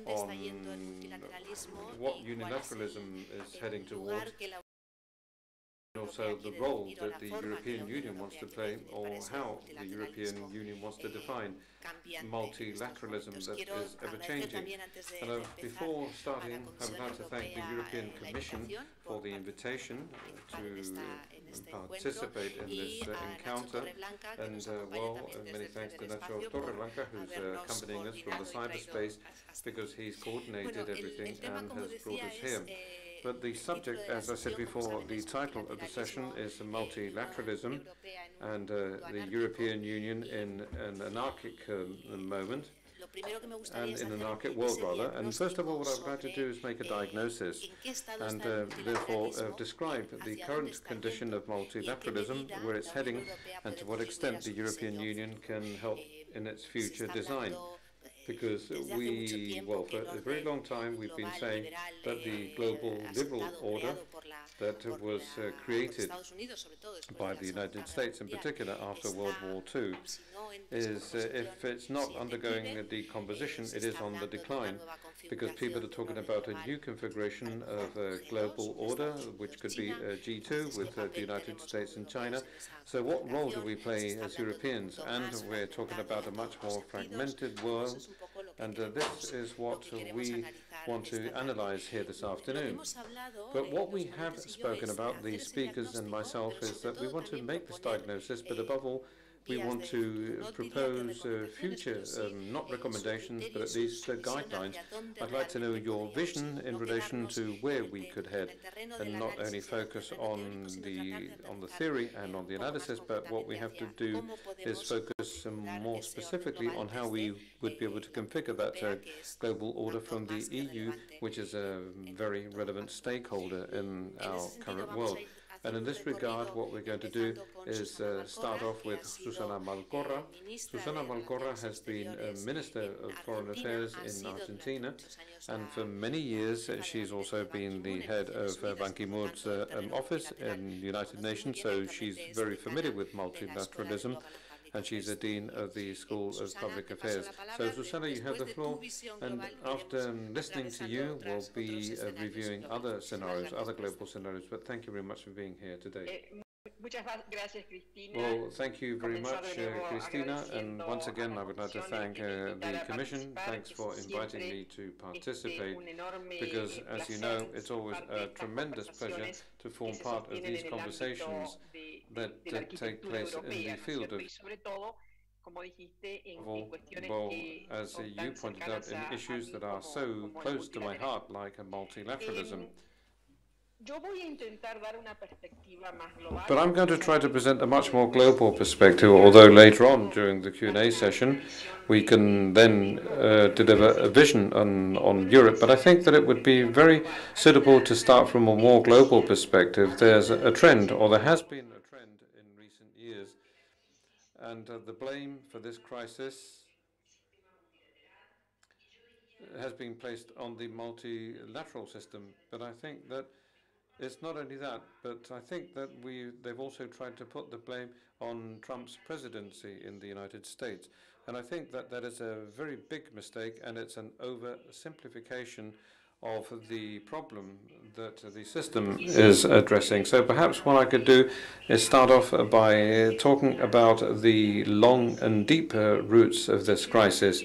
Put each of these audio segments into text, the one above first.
on what unilateralism is heading towards, and also the role that the European Union wants to play, or how the European Union wants to define multilateralism that is ever-changing. And before starting, I would like to thank the European Commission for the invitation to participate in this encounter, and many thanks to Nacho Torreblanca, who's accompanying us from the cyberspace, because he's coordinated everything and has brought us here. But the subject, as I said before, the title of the session is multilateralism and the European Union in an anarchic moment, and in an anarchic world, rather. And first of all, what I would like to do is make a diagnosis and therefore describe the current condition of multilateralism, where it's heading, and to what extent the European Union can help in its future design. Because for a very long time, we've been saying that the global liberal order that was created by the United States, in particular after World War II, is if it's not undergoing a decomposition, it is on the decline, because people are talking about a new configuration of a global order, which could be G2 with the United States and China. So what role do we play as Europeans? And we're talking about a much more fragmented world, and this is what we want to analyze here this afternoon. But what we have spoken about, the speakers and myself, is that we want to make this diagnosis, but above all, we want to propose future, not recommendations, but at least guidelines. I'd like to know your vision in relation to where we could head, and not only focus on the theory and on the analysis, but what we have to do is focus more specifically on how we would be able to configure that global order from the EU, which is a very relevant stakeholder in our current world. And in this regard, what we're going to do is start off with Susana Malcorra. Susana Malcorra has been a Minister of Foreign Affairs in Argentina, and for many years she's also been the head of Ban Ki-moon's office in the United Nations, so she's very familiar with multilateralism, and she's a Dean of the School of Public Affairs. So, Susana, you have the floor, and after listening to you, we'll be reviewing other scenarios, other global scenarios, but thank you very much for being here today. Well, thank you very much, Cristina, and once again I would like to thank the Commission. Thanks for inviting me to participate, because as you know, it's always a tremendous pleasure to form part of these conversations that take place in the field of, as you pointed out, in issues that are so close to my heart, like multilateralism. But I'm going to try to present a much more global perspective, although later on during the Q&A session we can then deliver a vision on Europe. But I think that it would be very suitable to start from a more global perspective. There's a trend, or there has been a trend in recent years, and the blame for this crisis has been placed on the multilateral system. But I think that it's not only that, but I think that they've also tried to put the blame on Trump's presidency in the United States. And I think that that is a very big mistake, and it's an oversimplification of the problem that the system is addressing. So perhaps what I could do is start off by talking about the long and deep roots of this crisis,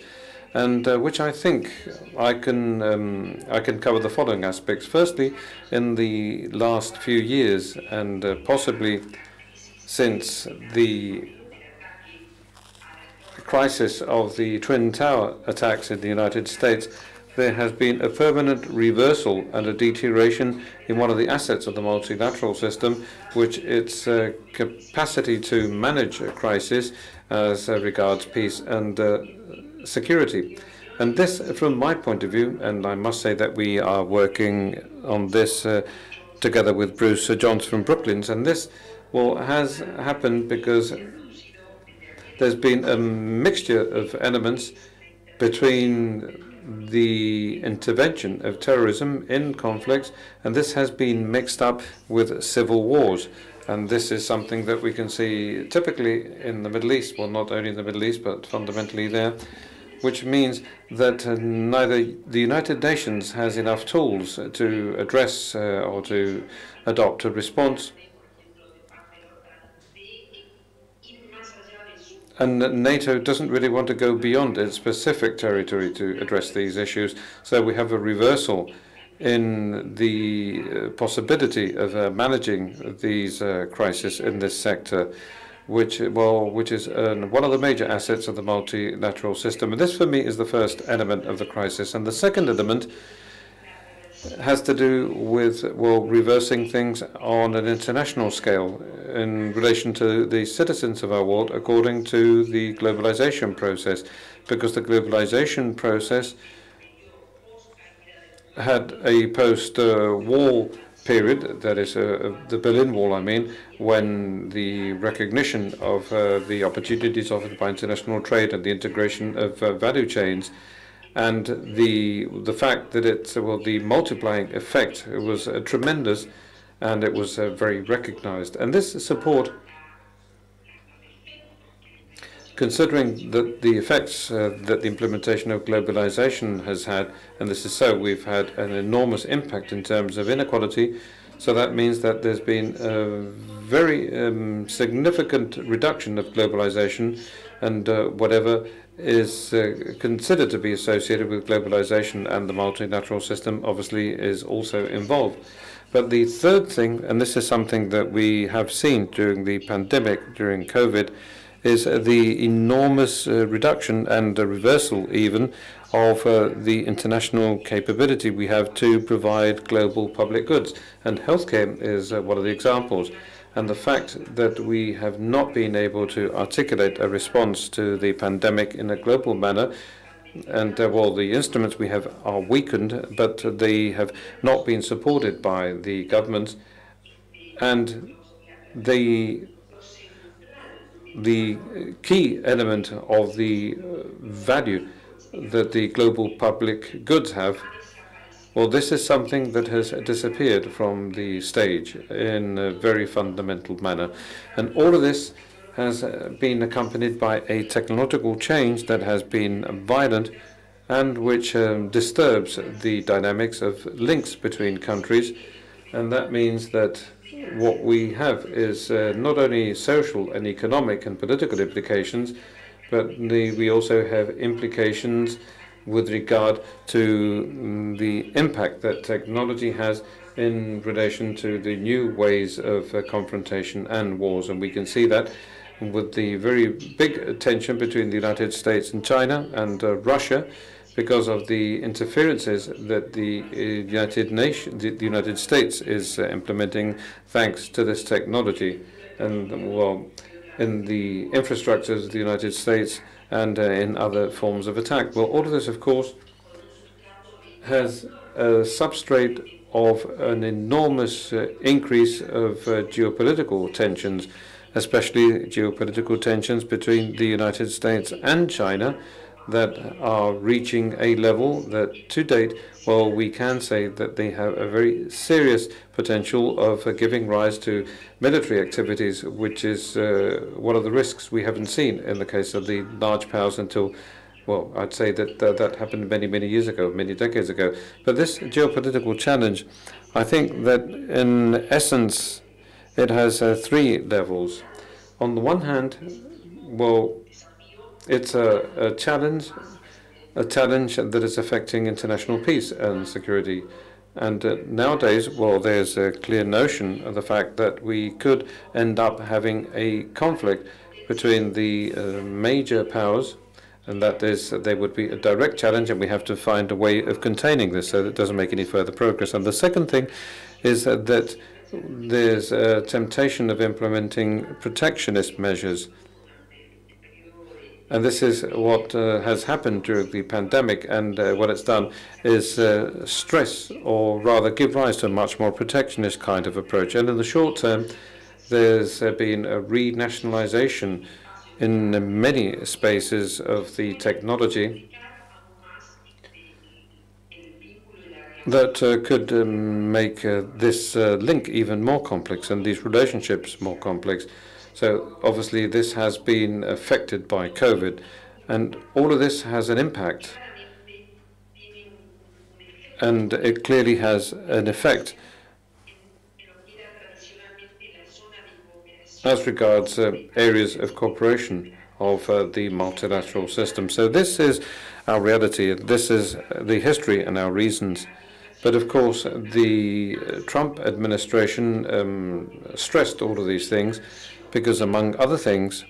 and which I think I can cover the following aspects. Firstly, in the last few years, and possibly since the crisis of the Twin Tower attacks in the United States, there has been a permanent reversal and a deterioration in one of the assets of the multilateral system, which its capacity to manage a crisis as regards peace and security. And this, from my point of view, and I must say that we are working on this together with Bruce Johns from Brooklands, and this has happened because there's been a mixture of elements between the intervention of terrorism in conflicts, and this has been mixed up with civil wars. And this is something that we can see typically in the Middle East, well, not only in the Middle East, but fundamentally there, which means that neither the United Nations has enough tools to address or to adopt a response, and NATO doesn't really want to go beyond its specific territory to address these issues. So we have a reversal in the possibility of managing these crises in this sector, which is one of the major assets of the multilateral system. And this, for me, is the first element of the crisis. And the second element has to do with, well, reversing things on an international scale in relation to the citizens of our world according to the globalization process, because the globalization process had a post-wall period, that is the Berlin Wall, I mean, when the recognition of the opportunities offered by international trade and the integration of value chains, and the fact that the multiplying effect was tremendous, and it was very recognized. And this support, considering the effects that the implementation of globalization has had, and this is so, we've had an enormous impact in terms of inequality. So that means that there's been a very significant reduction of globalization, and whatever is considered to be associated with globalization and the multilateral system obviously is also involved. But the third thing, and this is something that we have seen during the pandemic, during COVID, is the enormous reduction and reversal even of the international capability we have to provide global public goods. And healthcare is one of the examples. And the fact that we have not been able to articulate a response to the pandemic in a global manner, and the instruments we have are weakened, but they have not been supported by the governments, and the key element of the value that the global public goods have, well, this is something that has disappeared from the stage in a very fundamental manner. And all of this has been accompanied by a technological change that has been violent and which disturbs the dynamics of links between countries. And that means that what we have is not only social and economic and political implications, but we also have implications with regard to the impact that technology has in relation to the new ways of confrontation and wars. And we can see that with the very big tension between the United States and China and Russia, because of the interferences that the United States is implementing thanks to this technology, and well, in the infrastructures of the United States and in other forms of attack. Well, all of this, of course, has a substrate of an enormous increase of geopolitical tensions, especially geopolitical tensions between the United States and China, that are reaching a level that, to date, well, we can say that they have a very serious potential of giving rise to military activities, which is one of the risks we haven't seen in the case of the large powers until, well, I'd say that that happened many, many years ago, many decades ago. But this geopolitical challenge, I think that in essence, it has three levels. On the one hand, well, it's a challenge that is affecting international peace and security. And nowadays, well, there's a clear notion of the fact that we could end up having a conflict between the major powers, and that is, there would be a direct challenge, and we have to find a way of containing this so that it doesn't make any further progress. And the second thing is that there's a temptation of implementing protectionist measures. And this is what has happened during the pandemic, and what it's done is stress, or rather give rise to a much more protectionist kind of approach. And in the short term, there's been a renationalization in many spaces of the technology that could make this link even more complex and these relationships more complex. So obviously this has been affected by COVID, And all of this has an impact, and it clearly has an effect as regards areas of cooperation of the multilateral system. So this is our reality, this is the history and our reasons. But of course, the Trump administration stressed all of these things because, among other things,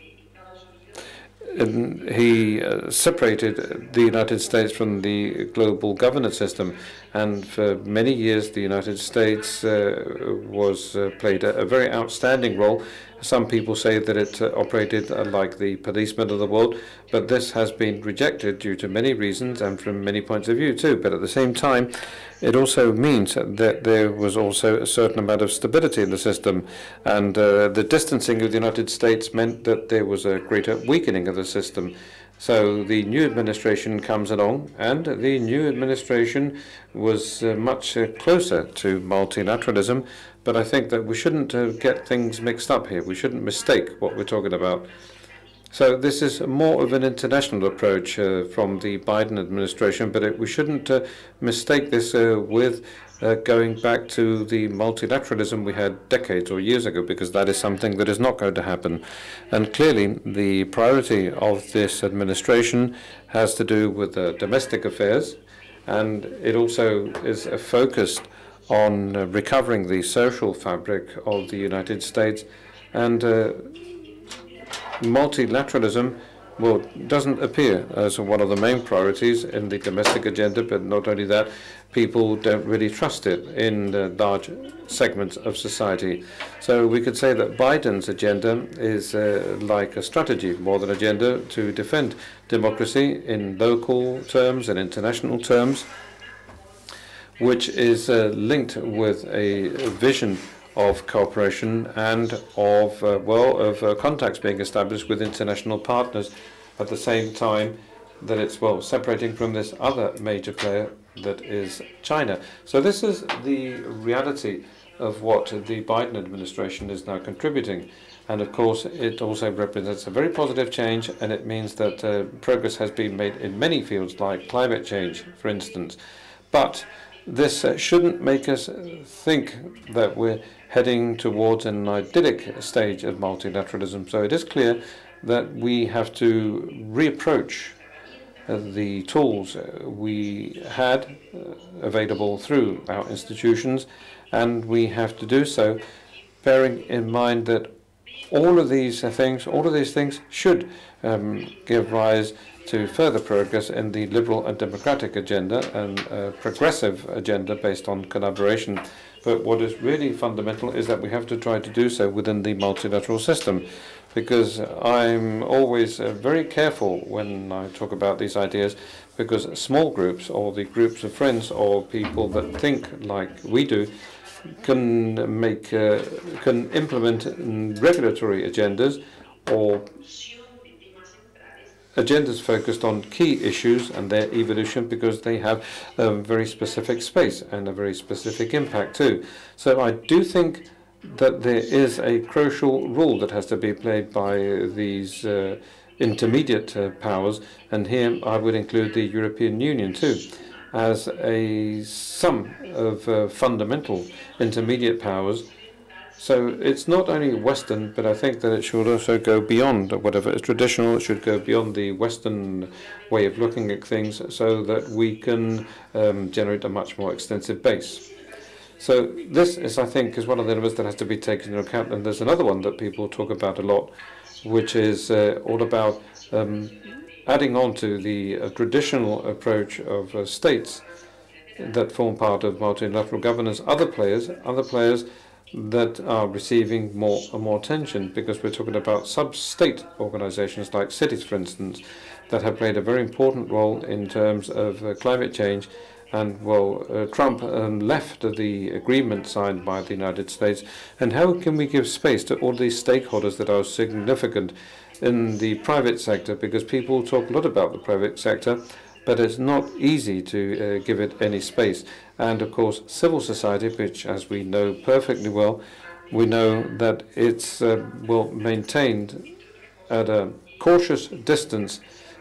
he separated the United States from the global governance system, and for many years the United States played a very outstanding role. Some people say that it operated like the policeman of the world, but this has been rejected due to many reasons and from many points of view too. But at the same time, it also means that there was also a certain amount of stability in the system, and the distancing of the United States meant that there was a greater weakening of the system. So the new administration comes along, and the new administration was much closer to multilateralism. But I think that we shouldn't get things mixed up here. We shouldn't mistake what we're talking about. So this is more of an international approach from the Biden administration, but we shouldn't mistake this with going back to the multilateralism we had decades or years ago, because that is something that is not going to happen. And clearly, the priority of this administration has to do with domestic affairs, and it also is focused on recovering the social fabric of the United States. And multilateralism, well, doesn't appear as one of the main priorities in the domestic agenda, but not only that, people don't really trust it in large segments of society. So we could say that Biden's agenda is like a strategy more than agenda to defend democracy in local terms and international terms, which is linked with a vision of cooperation and of contacts being established with international partners, at the same time that it's separating from this other major player that is China. So this is the reality of what the Biden administration is now contributing. And of course, it also represents a very positive change, and it means that progress has been made in many fields, like climate change, for instance. But this shouldn't make us think that we're heading towards an idyllic stage of multilateralism. So it is clear that we have to reapproach the tools we had available through our institutions, and we have to do so bearing in mind that all of these things should give rise to further progress in the liberal and democratic agenda and a progressive agenda based on collaboration. But what is really fundamental is that we have to try to do so within the multilateral system, because I'm always very careful when I talk about these ideas, because small groups or the groups of friends or people that think like we do can implement regulatory agendas or agendas focused on key issues and their evolution, because they have a very specific space and a very specific impact too. So I do think that there is a crucial role that has to be played by these intermediate powers, and here I would include the European Union too, as a sum of fundamental intermediate powers. So it's not only Western, but I think that it should also go beyond whatever is traditional. It should go beyond the Western way of looking at things, so that we can generate a much more extensive base. So this is, I think, is one of the elements that has to be taken into account. And there's another one that people talk about a lot, which is all about adding on to the traditional approach of states that form part of multilateral governance, other players that are receiving more and more attention, because we're talking about sub-state organizations like cities, for instance, that have played a very important role in terms of climate change. And Trump left the agreement signed by the United States. And how can we give space to all these stakeholders that are significant in the private sector? Because people talk a lot about the private sector, but it's not easy to give it any space. And of course, civil society, which, as we know perfectly well, we know that it's maintained at a cautious distance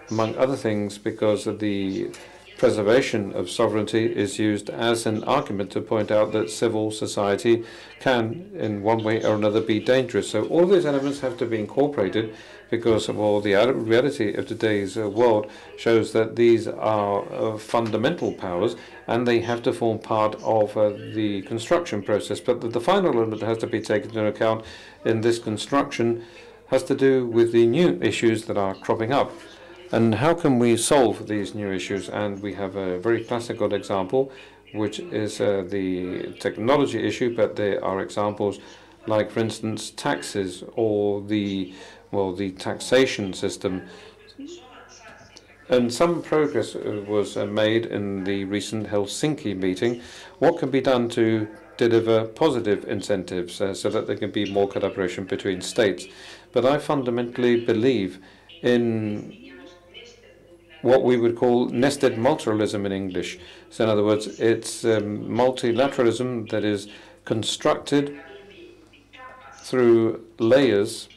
among other things because of the preservation of sovereignty is used as an argument to point out that civil society can, in one way or another, be dangerous. So all these elements have to be incorporated because, well, the reality of today's world shows that these are fundamental powers and they have to form part of the construction process. But the final element that has to be taken into account in this construction has to do with the new issues that are cropping up. And how can we solve these new issues? And we have a very classical example, which is the technology issue, but there are examples like, for instance, taxes or the taxation system. And some progress was made in the recent Helsinki meeting. What can be done to deliver positive incentives so that there can be more collaboration between states? But I fundamentally believe in what we would call nested multilateralism in English. So in other words, it's multilateralism that is constructed through layers.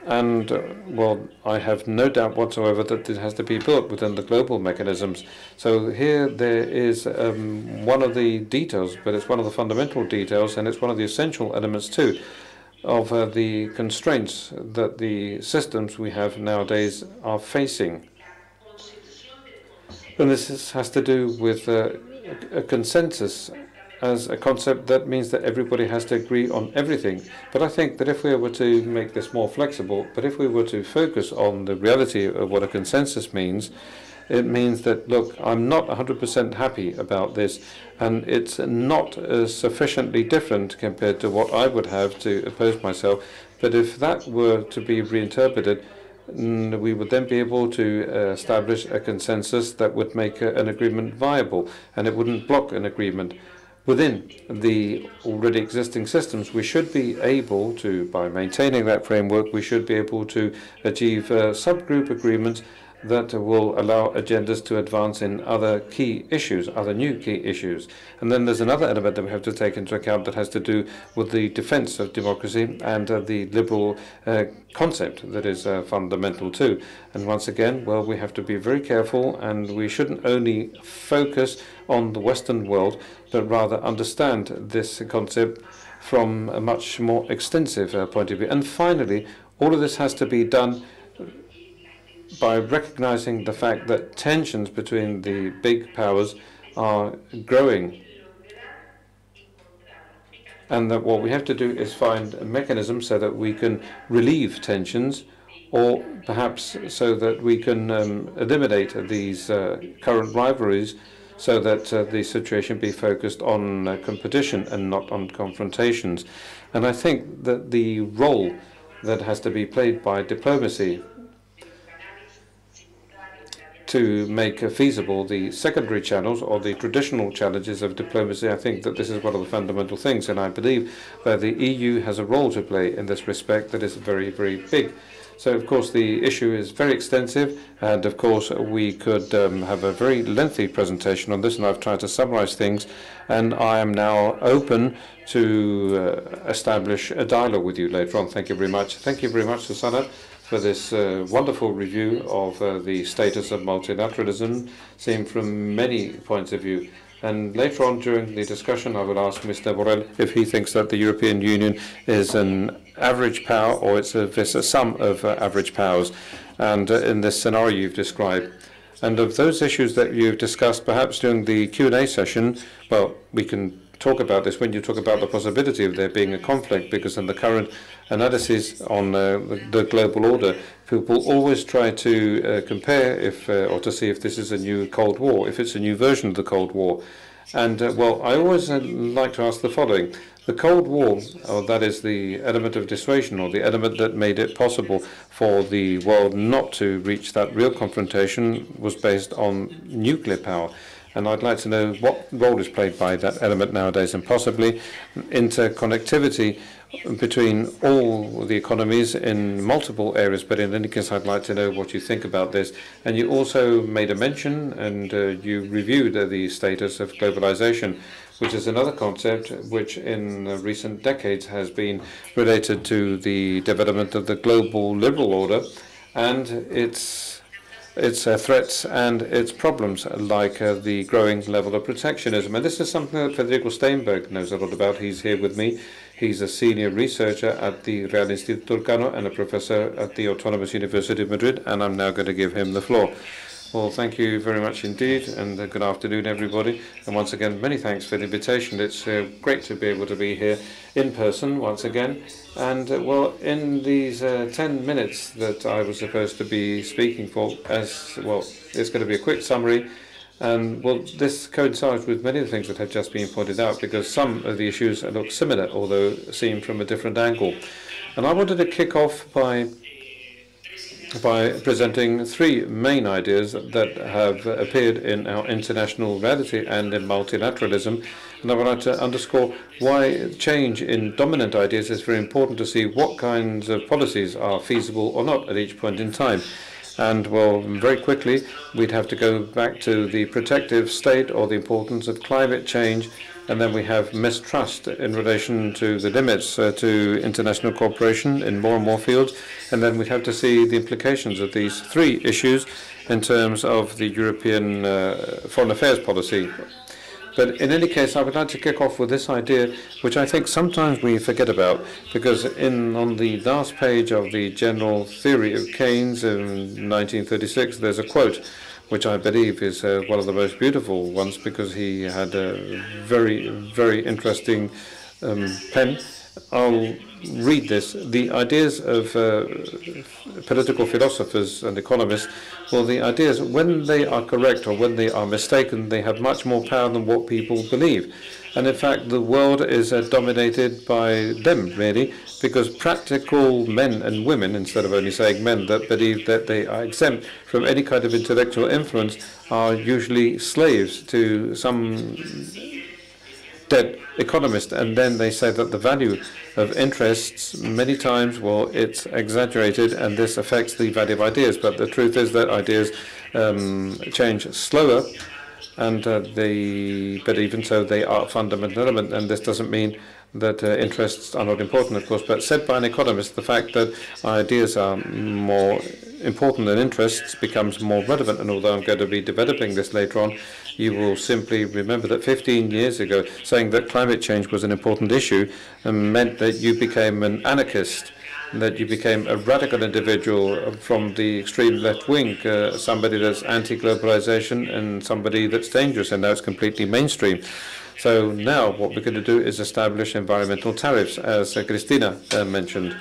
And, well, I have no doubt whatsoever that it has to be built within the global mechanisms. So here there is one of the details, but it's one of the fundamental details, and it's one of the essential elements too, of the constraints that the systems we have nowadays are facing. And this has to do with a consensus as a concept. That means that everybody has to agree on everything. But I think that if we were to make this more flexible, but if we were to focus on the reality of what a consensus means, it means that, look, I'm not 100% happy about this, and it's not sufficiently different compared to what I would have to oppose myself. But if that were to be reinterpreted, we would then be able to establish a consensus that would make an agreement viable, and it wouldn't block an agreement. Within the already existing systems, we should be able to, by maintaining that framework, we should be able to achieve subgroup agreements that will allow agendas to advance in other key issues, other new key issues. And then there's another element that we have to take into account that has to do with the defense of democracy and the liberal concept that is fundamental too. And once again, well, we have to be very careful, and we shouldn't only focus on the Western world, but rather understand this concept from a much more extensive point of view. And finally, all of this has to be done by recognizing the fact that tensions between the big powers are growing, and that what we have to do is find a mechanism so that we can relieve tensions, or perhaps so that we can eliminate these current rivalries, so that the situation be focused on competition and not on confrontations. And I think that the role that has to be played by diplomacy to make feasible the secondary channels or the traditional challenges of diplomacy, I think that this is one of the fundamental things, and I believe that the EU has a role to play in this respect that is very, very big. So, of course, the issue is very extensive, and, of course, we could have a very lengthy presentation on this, and I've tried to summarize things, and I am now open to establish a dialogue with you later on. Thank you very much. Thank you very much, Susanna, for this wonderful review of the status of multilateralism, seen from many points of view. And later on during the discussion, I will ask Mr. Borrell if he thinks that the European Union is an average power or it's a sum of average powers, and in this scenario you've described. And of those issues that you've discussed, perhaps during the Q&A session, well, we can talk about this when you talk about the possibility of there being a conflict, because in the current analysis on the global order, people always try to compare if or to see if this is a new Cold War, if it's a new version of the Cold War. And, well, I always like to ask the following. The Cold War, or that is the element of dissuasion, or the element that made it possible for the world not to reach that real confrontation, was based on nuclear power. And I'd like to know what role is played by that element nowadays, and possibly interconnectivity between all the economies in multiple areas. But in any case, I'd like to know what you think about this. And you also made a mention, and you reviewed the status of globalization, which is another concept which in recent decades has been related to the development of the global liberal order. and its threats and its problems, like the growing level of protectionism. And this is something that Federico Steinberg knows a lot about. He's here with me. He's a senior researcher at the Real Instituto Turcano and a professor at the Autonomous University of Madrid, and I'm now going to give him the floor. Well, thank you very much indeed, and good afternoon, everybody. And once again, many thanks for the invitation. It's great to be able to be here in person once again. And well, in these 10 minutes that I was supposed to be speaking for, as well, it's going to be a quick summary. And well, this coincides with many of the things that have just been pointed out, because some of the issues look similar, although seen from a different angle. And I wanted to kick off by presenting three main ideas that have appeared in our international reality and in multilateralism. And I would like to underscore why change in dominant ideas is very important to see what kinds of policies are feasible or not at each point in time. And, well, very quickly, we'd have to go back to the protective state or the importance of climate change. And then we have mistrust in relation to the limits to international cooperation in more and more fields. And then we'd have to see the implications of these three issues in terms of the European foreign affairs policy. But in any case, I would like to kick off with this idea, which I think sometimes we forget about, because on the last page of the General Theory of Keynes in 1936, there's a quote which I believe is one of the most beautiful ones, because he had a very, very interesting pen. I'll read this. The ideas of political philosophers and economists, well, the ideas, when they are correct or when they are mistaken, they have much more power than what people believe. And in fact, the world is dominated by them, really, because practical men and women, instead of only saying men, that believe that they are exempt from any kind of intellectual influence, are usually slaves to some dead economist. And then they say that the value of interests, many times, well, it's exaggerated, and this affects the value of ideas. But the truth is that ideas change slower, and but even so, they are a fundamental element. And this doesn't mean that interests are not important, of course. But said by an economist, the fact that ideas are more important than interests becomes more relevant. And although I'm going to be developing this later on, you will simply remember that 15 years ago, saying that climate change was an important issue meant that you became an anarchist, that you became a radical individual from the extreme left wing, somebody that's anti-globalization and somebody that's dangerous, and now it's completely mainstream. So now what we're going to do is establish environmental tariffs, as Cristina mentioned.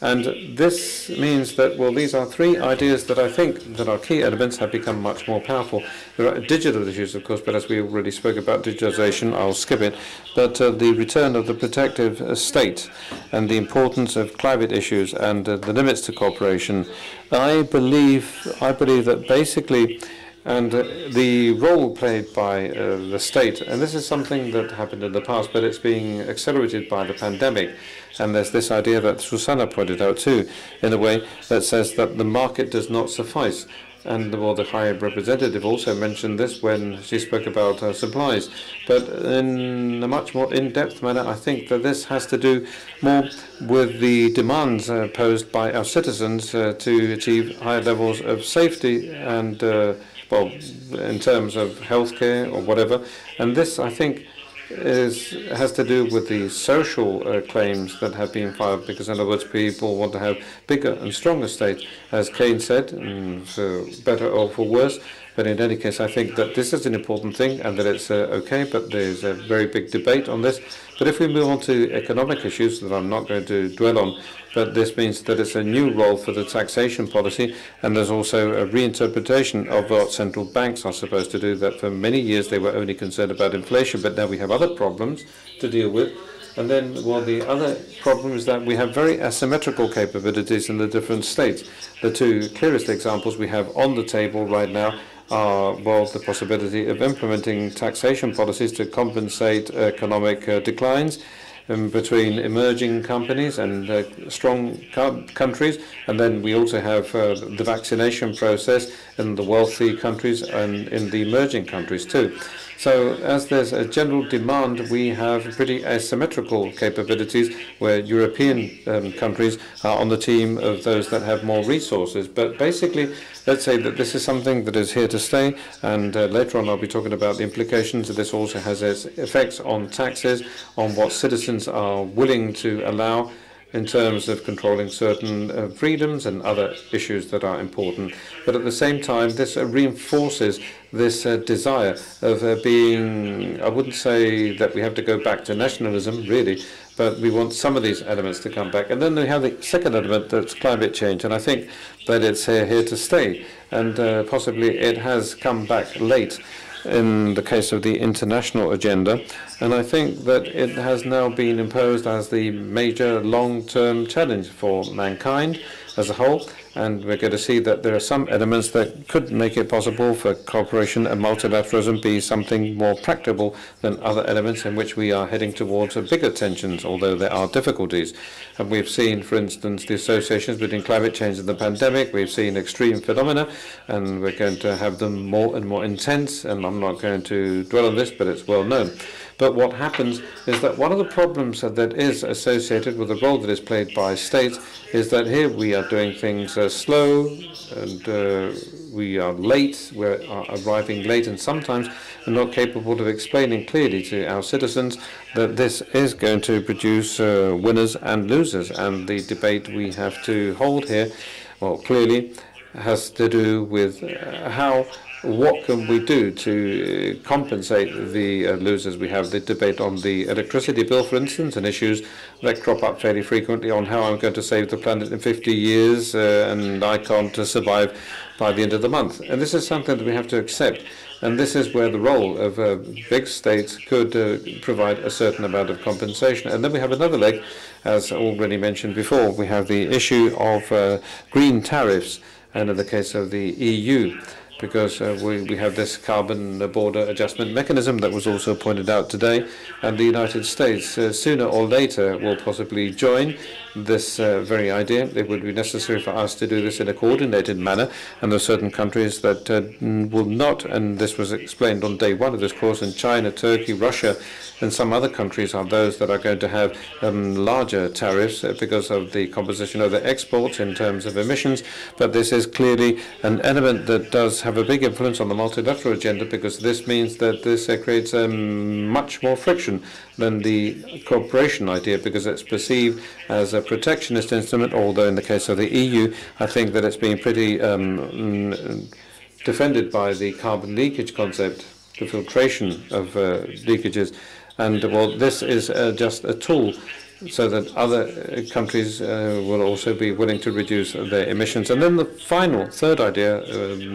And this means that, well, these are three ideas that I think that are key elements have become much more powerful. There are digital issues, of course, but as we already spoke about digitalization, I'll skip it. But the return of the protective state and the importance of climate issues and the limits to cooperation, I believe that basically, and the role played by the state, and this is something that happened in the past, but it's being accelerated by the pandemic. And there's this idea that Susanna pointed out too, in a way that says that the market does not suffice. And well, the High Representative also mentioned this when she spoke about supplies. But in a much more in-depth manner, I think that this has to do more with the demands posed by our citizens to achieve higher levels of safety and, well, in terms of healthcare or whatever. And this, I think, has to do with the social claims that have been filed, because in other words, people want to have bigger and stronger states, as Keynes said, for better or for worse. But in any case, I think that this is an important thing and that it's okay, but there's a very big debate on this. But if we move on to economic issues that I'm not going to dwell on, but this means that it's a new role for the taxation policy, and there's also a reinterpretation of what central banks are supposed to do, that for many years they were only concerned about inflation, but now we have other problems to deal with. And then, well, the other problem is that we have very asymmetrical capabilities in the different states. The two clearest examples we have on the table right now are, well, the possibility of implementing taxation policies to compensate economic declines, between emerging companies and strong countries, and then we also have the vaccination process in the wealthy countries and in the emerging countries too. So as there's a general demand, we have pretty asymmetrical capabilities where European countries are on the team of those that have more resources. But basically, let's say that this is something that is here to stay, and later on I'll be talking about the implications that this also has its effects on taxes, on what citizens are willing to allow in terms of controlling certain freedoms and other issues that are important. But at the same time, this reinforces this desire of being, I wouldn't say that we have to go back to nationalism, really, but we want some of these elements to come back. And then we have the second element, that's climate change, and I think that it's here to stay, and possibly it has come back late in the case of the international agenda, and I think that it has now been imposed as the major long-term challenge for mankind as a whole, and we're going to see that there are some elements that could make it possible for cooperation and multilateralism be something more practicable than other elements in which we are heading towards bigger tensions, although there are difficulties. And we've seen, for instance, the associations between climate change and the pandemic. We've seen extreme phenomena, and we're going to have them more and more intense, and I'm not going to dwell on this, but it's well known. But what happens is that one of the problems that is associated with the role that is played by states is that here we are doing things slow, and we are late, we're arriving late, and sometimes we're not capable of explaining clearly to our citizens that this is going to produce winners and losers. And the debate we have to hold here, well, clearly has to do with what can we do to compensate the losers? We have the debate on the electricity bill, for instance, and issues that crop up fairly frequently on how I'm going to save the planet in 50 years and I can't survive by the end of the month. And this is something that we have to accept. And this is where the role of big states could provide a certain amount of compensation. And then we have another leg, as already mentioned before. We have the issue of green tariffs, and in the case of the EU, because we have this carbon border adjustment mechanism that was also pointed out today, and the United States sooner or later will possibly join this very idea. It would be necessary for us to do this in a coordinated manner, and there are certain countries that will not, and this was explained on day one of this course, and China, Turkey, Russia, and some other countries are those that are going to have larger tariffs because of the composition of their exports in terms of emissions. But this is clearly an element that does have a big influence on the multilateral agenda, because this means that this creates much more friction than the cooperation idea, because it's perceived as a protectionist instrument, although in the case of the EU, I think that it's been pretty defended by the carbon leakage concept, the filtration of leakages. And well, this is just a tool so that other countries will also be willing to reduce their emissions. And then the final, third idea,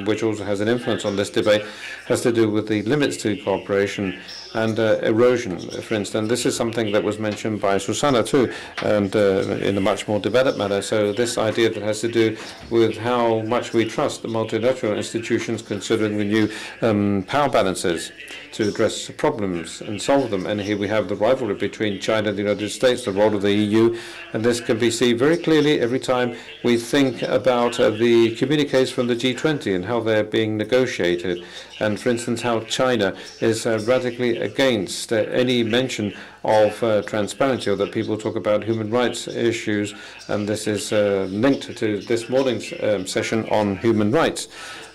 which also has an influence on this debate, has to do with the limits to cooperation and erosion, for instance. This is something that was mentioned by Susanna too, and in a much more developed manner. So this idea that has to do with how much we trust the multilateral institutions, considering the new power balances to address problems and solve them. And here we have the rivalry between China and the United States, the role of the EU, and this can be seen very clearly every time we think about the communiques from the G20 and how they're being negotiated. And for instance, how China is radically against any mention of transparency, or that people talk about human rights issues, and this is linked to this morning's session on human rights.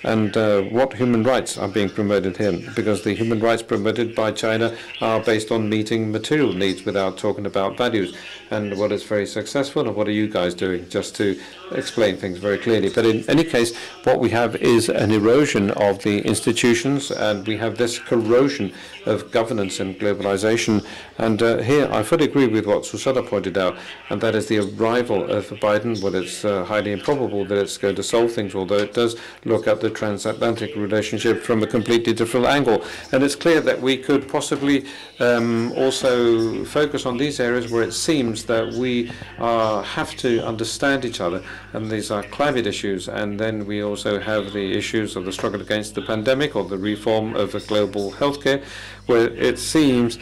And what human rights are being promoted here, because the human rights promoted by China are based on meeting material needs without talking about values. And what is very successful, and what are you guys doing, just to explain things very clearly. But in any case, what we have is an erosion of the institutions, and we have this corrosion of governance and globalization. And here I fully agree with what Susanna pointed out, and that is the arrival of Biden. Well, it's highly improbable that it's going to solve things, although it does look at the transatlantic relationship from a completely different angle. And it's clear that we could possibly also focus on these areas where it seems that we have to understand each other, and these are climate issues. And then we also have the issues of the struggle against the pandemic, or the reform of global healthcare, where it seems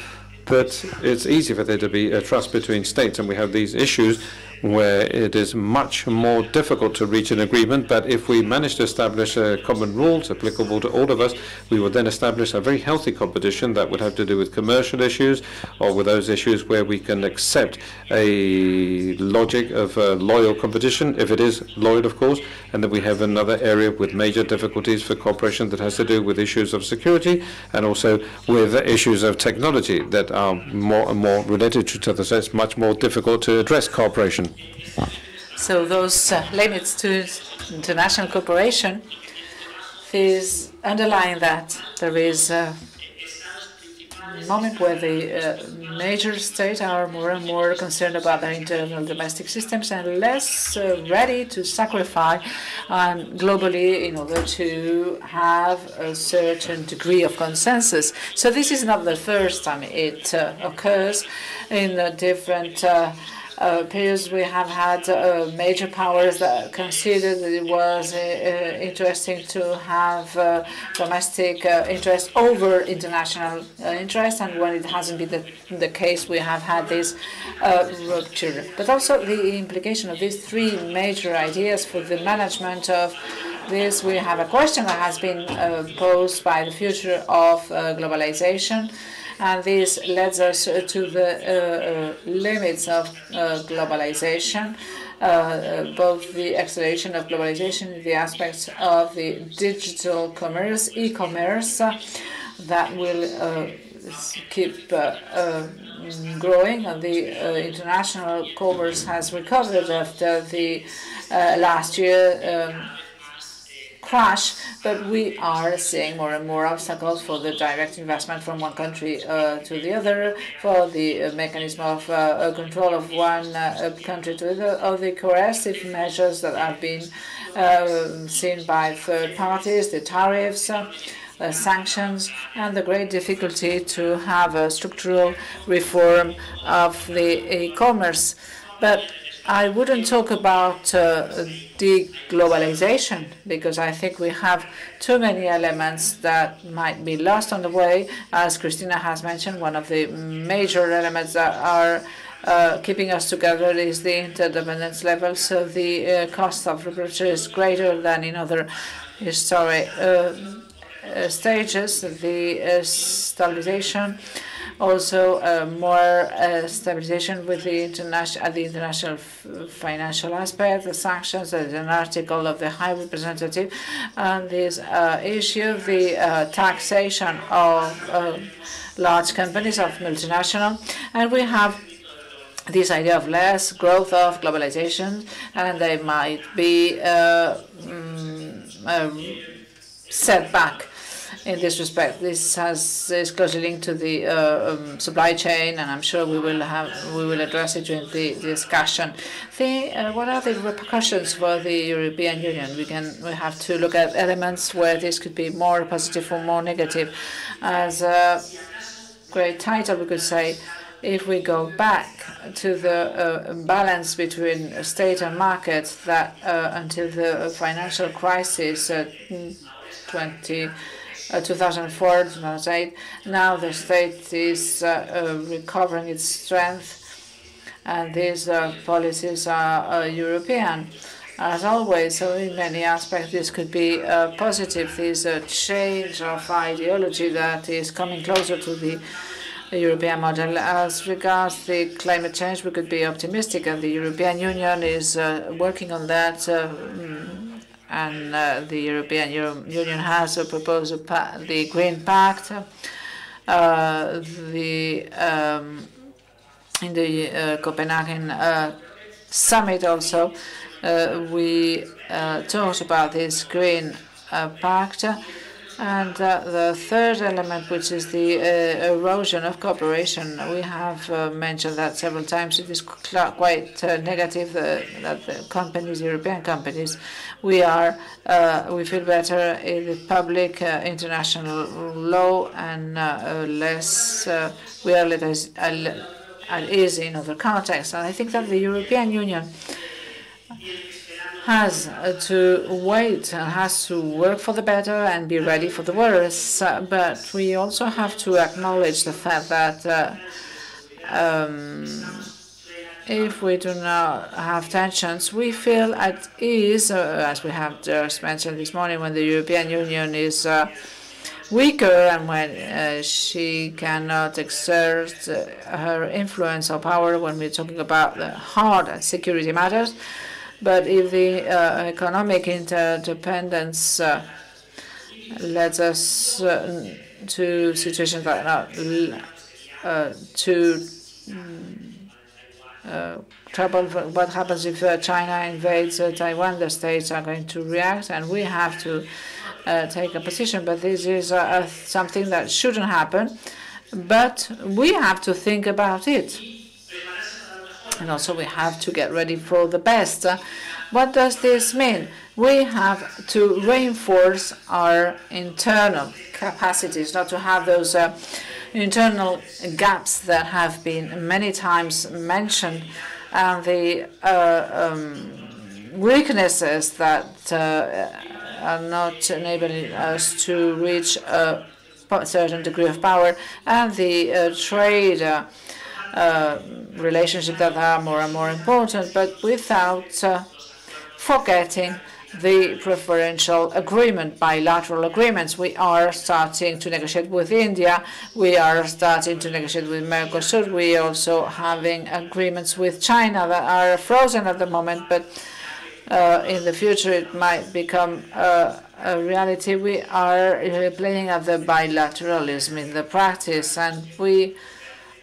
that it's easy for there to be a trust between states, and we have these issues where it is much more difficult to reach an agreement. But if we manage to establish common rules applicable to all of us, we would then establish a very healthy competition that would have to do with commercial issues or with those issues where we can accept a logic of loyal competition, if it is loyal, of course. And then we have another area with major difficulties for cooperation that has to do with issues of security and also with issues of technology that are more and more related to each other. So it's much more difficult to address cooperation. So those limits to international cooperation is underlying that there is a moment where the major states are more and more concerned about their internal domestic systems and less ready to sacrifice globally in order to have a certain degree of consensus. So this is not the first time it occurs. In different periods we have had major powers that considered that it was interesting to have domestic interest over international interest, and when it hasn't been the case, we have had this rupture. But also the implication of these three major ideas for the management of this, we have a question that has been posed by the future of globalization. And this leads us to the limits of globalization, both the acceleration of globalization, the aspects of the digital commerce, e-commerce, that will keep growing. And the international commerce has recovered after the last year crash, but we are seeing more and more obstacles for the direct investment from one country to the other, for the mechanism of control of one country to the other, of the coercive measures that have been seen by third parties, the tariffs, sanctions, and the great difficulty to have a structural reform of the e-commerce. But I wouldn't talk about deglobalization, because I think we have too many elements that might be lost on the way. As Christina has mentioned, one of the major elements that are keeping us together is the interdependence level. So the cost of rupture is greater than in other historic stages. The stabilization, also more stabilization with the international financial aspect, the sanctions. There is an article of the High Representative on this issue, the taxation of large companies, of multinational, and we have this idea of less growth of globalization, and they might be set back. In this respect, this is closely linked to the supply chain, and I'm sure we will address it during the discussion. What are the repercussions for the European Union? We have to look at elements where this could be more positive or more negative. As a great title, we could say, if we go back to the balance between state and market that until the financial crisis 2004, 2008. Now the state is recovering its strength, and these policies are European, as always. So in many aspects, this could be positive. There's a change of ideology that is coming closer to the European model. As regards the climate change, we could be optimistic, and the European Union is working on that. And the European Union has proposed the Green Pact. In the Copenhagen summit also, we talked about this Green Pact. And the third element, which is the erosion of cooperation, we have mentioned that several times. It is quite negative that the companies, European companies, we feel better in the public international law, and less we are at ease in other contexts. And I think that the European Union has to wait and has to work for the better and be ready for the worse. But we also have to acknowledge the fact that if we do not have tensions, we feel at ease, as we have just mentioned this morning, when the European Union is weaker and when she cannot exert her influence or power when we're talking about the hard security matters. But if the economic interdependence leads us to situations that are not too trouble, what happens if China invades Taiwan? The states are going to react, and we have to take a position. But this is something that shouldn't happen. But we have to think about it. And also we have to get ready for the best. What does this mean? We have to reinforce our internal capacities, not to have those internal gaps that have been many times mentioned, and the weaknesses that are not enabling us to reach a certain degree of power, and the trade relationships that are more and more important, but without forgetting the preferential agreement, bilateral agreements. We are starting to negotiate with India. We are starting to negotiate with Mercosur. We are also having agreements with China that are frozen at the moment, but in the future it might become a reality. We are playing at the bilateralism in the practice,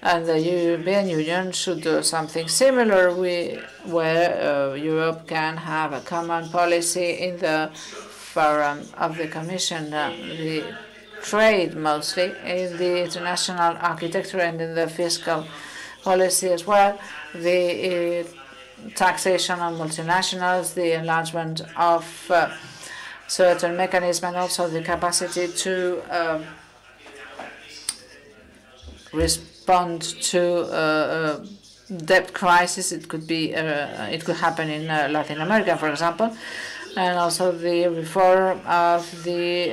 and the European Union should do something similar, where Europe can have a common policy in the forum of the Commission, the trade mostly, in the international architecture and in the fiscal policy as well, the taxation on multinationals, the enlargement of certain mechanisms, and also the capacity to respond to debt crisis. It could be, it could happen in Latin America, for example, and also the reform of the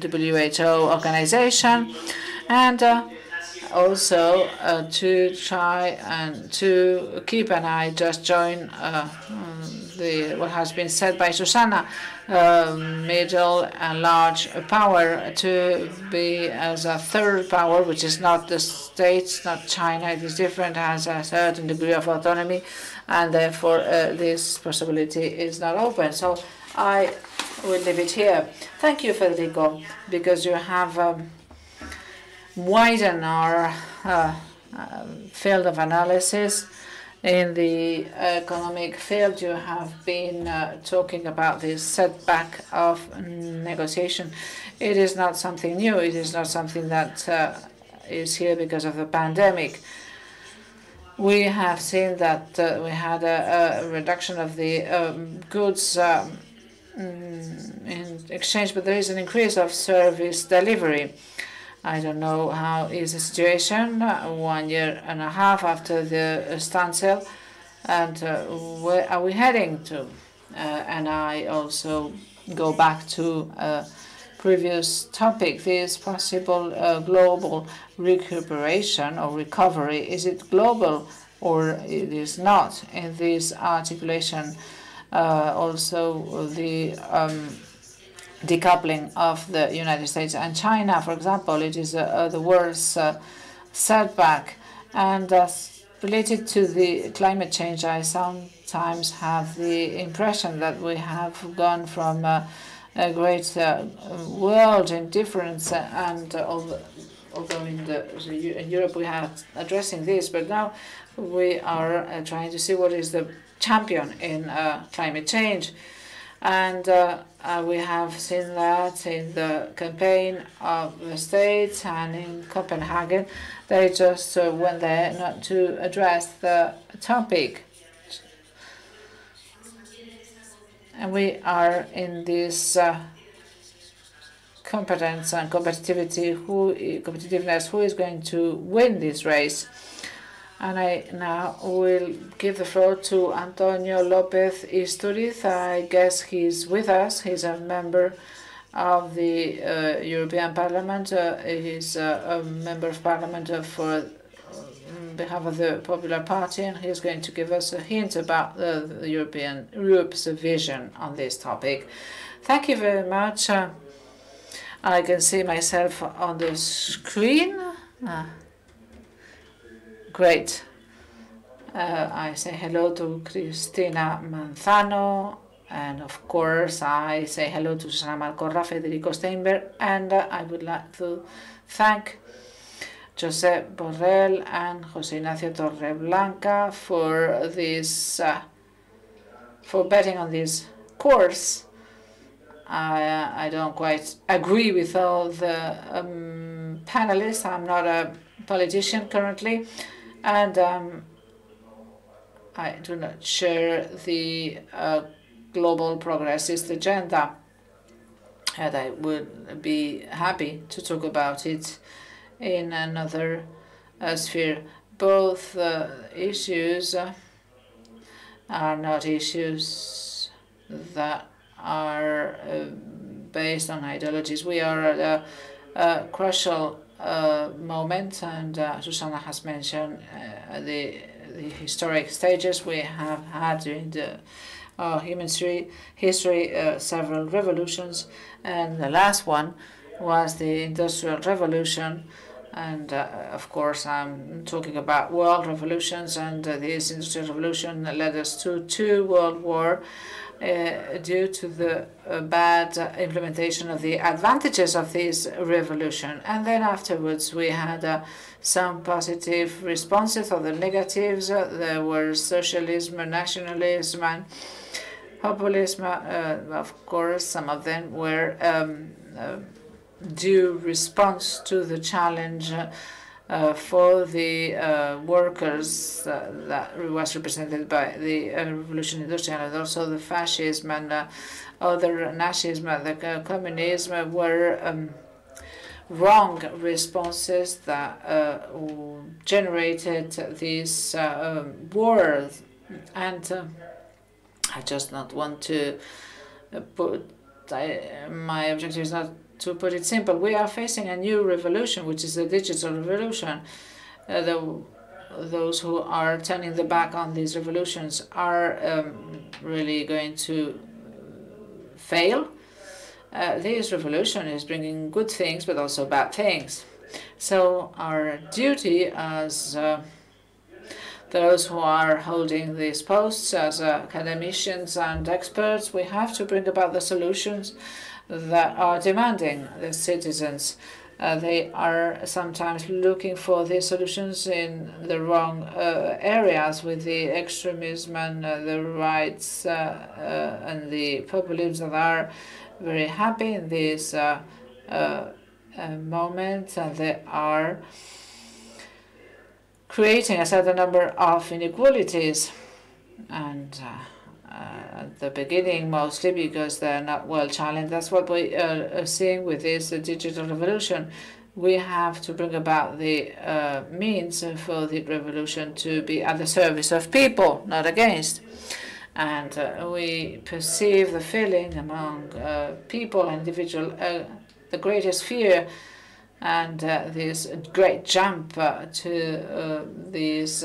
WHO organization, and also to try and to keep an eye, just join what has been said by Susanna, middle and large power to be as a third power, which is not the states, not China. It is different, has a certain degree of autonomy, and therefore this possibility is not open. So I will leave it here. Thank you, Federico, because you have widened our field of analysis. In the economic field, you have been talking about this setback of negotiation. It is not something new. It is not something that is here because of the pandemic. We have seen that we had a reduction of the goods in exchange, but there is an increase of service delivery. I don't know how is the situation 1.5 years after the standstill, and where are we heading to? And I also go back to a previous topic, this possible global recuperation or recovery. Is it global or it is not? In this articulation, also the decoupling of the United States and China, for example, it is the worst setback. And related to the climate change, I sometimes have the impression that we have gone from a great world indifference, and although in Europe we are addressing this, but now we are trying to see what is the champion in climate change. And we have seen that in the campaign of the States and in Copenhagen. They just went there not to address the topic. And we are in this competence and competitiveness, who is going to win this race? And I now will give the floor to Antonio López Istúriz. I guess he's with us. He's a member of the European Parliament. He's a member of Parliament for on behalf of the Popular Party, and he's going to give us a hint about the Europe's vision on this topic. Thank you very much. I can see myself on the screen. Great. I say hello to Cristina Manzano, and of course I say hello to Susana Malcorra, Federico Steinberg, and I would like to thank Josep Borrell and José Ignacio Torreblanca for this, for betting on this course. I don't quite agree with all the panelists. I'm not a politician currently, and I do not share the global progressist agenda, and I would be happy to talk about it in another sphere. Both issues are not issues that are based on ideologies. We are at a crucial moment, and Susana has mentioned the historic stages we have had during the human history, several revolutions, and the last one was the Industrial Revolution. And of course, I'm talking about world revolutions, and this Industrial Revolution led us to 2 world wars due to the bad implementation of the advantages of this revolution. And then afterwards, we had some positive responses of the negatives. There were socialism, nationalism, and populism. Of course, some of them were due response to the challenge for the workers that was represented by the Revolution Industrial, and also the fascism and other Nazism, the communism were wrong responses that generated these wars. And I just not want to put, my objective is not to put it simple. We are facing a new revolution, which is the digital revolution. Those who are turning their back on these revolutions are really going to fail. This revolution is bringing good things, but also bad things. So our duty as those who are holding these posts, as academicians and experts, we have to bring about the solutions that are demanding the citizens. They are sometimes looking for these solutions in the wrong areas, with the extremism and the rights and the populism that are very happy in this moment, and they are creating a certain number of inequalities. And at the beginning, mostly because they're not well challenged. That's what we are seeing with this digital revolution. We have to bring about the means for the revolution to be at the service of people, not against. And we perceive the feeling among people, individual, the greatest fear, and this great jump to these.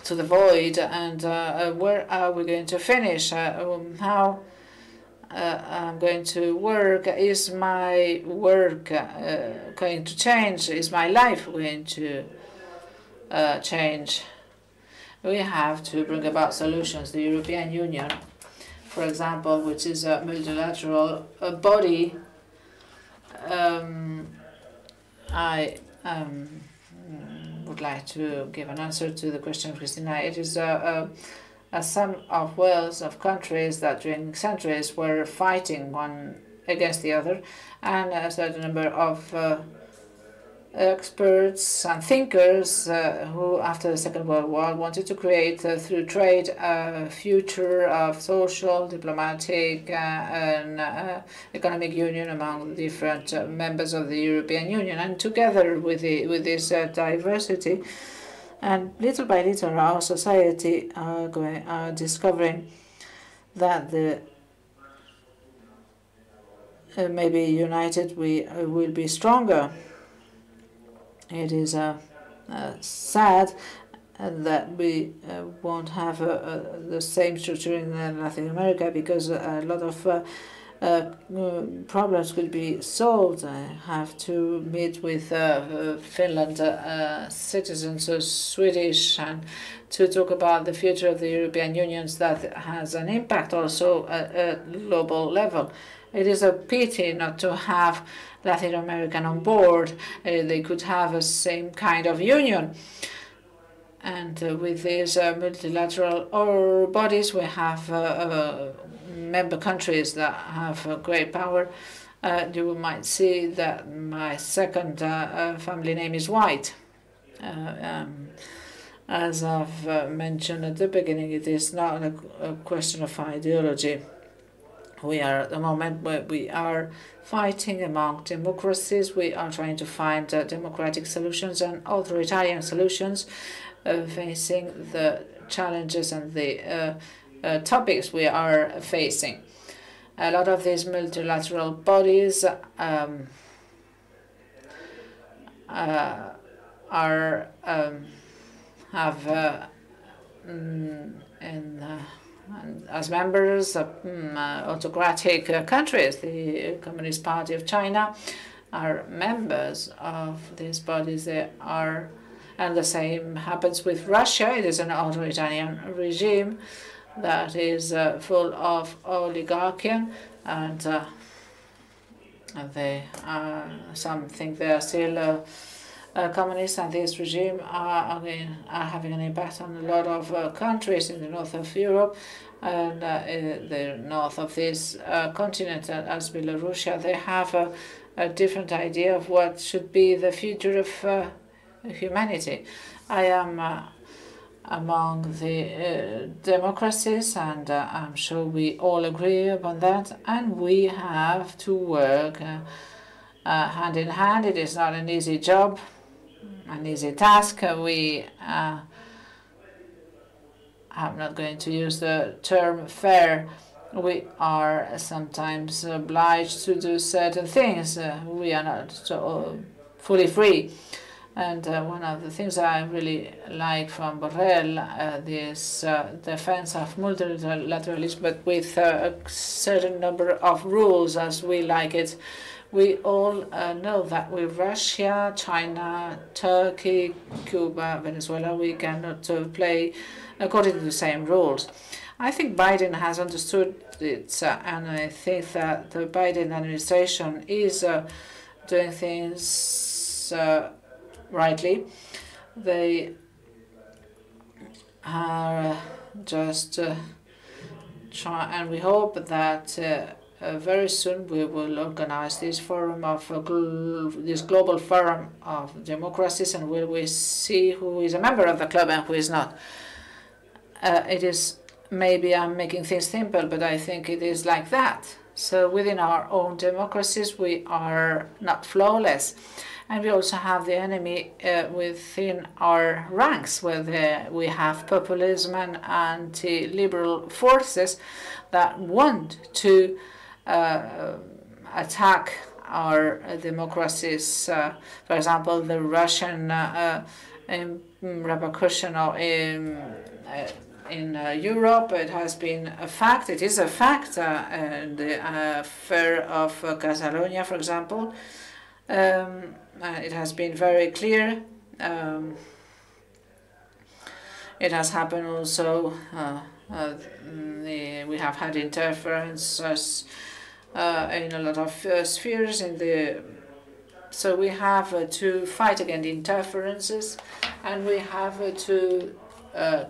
To the void, and where are we going to finish? How I'm going to work? Is my work going to change? Is my life going to change? We have to bring about solutions. The European Union, for example, which is a multilateral body, I would like to give an answer to the question of Christina. It is a sum of wills of countries that during centuries were fighting one against the other, and a certain number of experts and thinkers who, after the Second World War, wanted to create, through trade, a future of social, diplomatic, and economic union among different members of the European Union. And together with this diversity, And little by little, our society are discovering that maybe united we will be stronger. It is sad that we won't have the same structure in Latin America, because a lot of problems will be solved. I have to meet with Finland citizens, Swedish, and to talk about the future of the European Union that has an impact also at global level. It is a pity not to have Latin American on board. They could have a same kind of union. And with these multilateral bodies, we have member countries that have great power. You might see that my second family name is White. As I've mentioned at the beginning, it is not a question of ideology. We are at the moment where we are fighting among democracies. We are trying to find democratic solutions and authoritarian solutions, facing the challenges and the topics we are facing. A lot of these multilateral bodies as members of autocratic countries. The Communist Party of China are members of these bodies. They are, and the same happens with Russia. It is an authoritarian regime that is full of oligarchy, and some think they are still communist, and this regime are having an impact on a lot of countries in the north of Europe and the north of this continent, as Belarus. They have a different idea of what should be the future of humanity. I am among the democracies, and I'm sure we all agree upon that, and we have to work hand in hand. It is not an easy job, an easy task. We I'm not going to use the term fair. We are sometimes obliged to do certain things. We are not so fully free. And one of the things I really like from Borrell, this defense of multilateralism, but with a certain number of rules as we like it. We all know that with Russia, China, Turkey, Cuba, Venezuela, we cannot play according to the same rules. I think Biden has understood it, and I think that the Biden administration is doing things rightly. They are just try, and we hope that very soon we will organize this forum of this global forum of democracies, and we see who is a member of the club and who is not. It is, maybe I'm making things simple, but I think it is like that. So within our own democracies, we are not flawless. And we also have the enemy within our ranks, where we have populism and anti-liberal forces that want to attack our democracies. For example, the Russian repercussion in Europe, it has been a fact. It is a fact. The affair of Catalonia, for example, it has been very clear. It has happened also. We have had interferences in a lot of spheres in the. So we have to fight against interferences, and we have to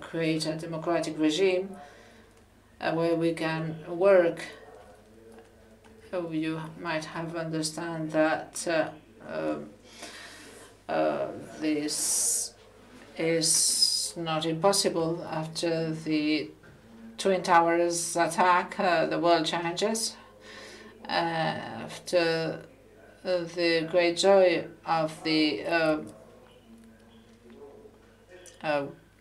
create a democratic regime where we can work. You might have understand that this is not impossible. After the Twin Towers attack, the world changes. After the great joy of the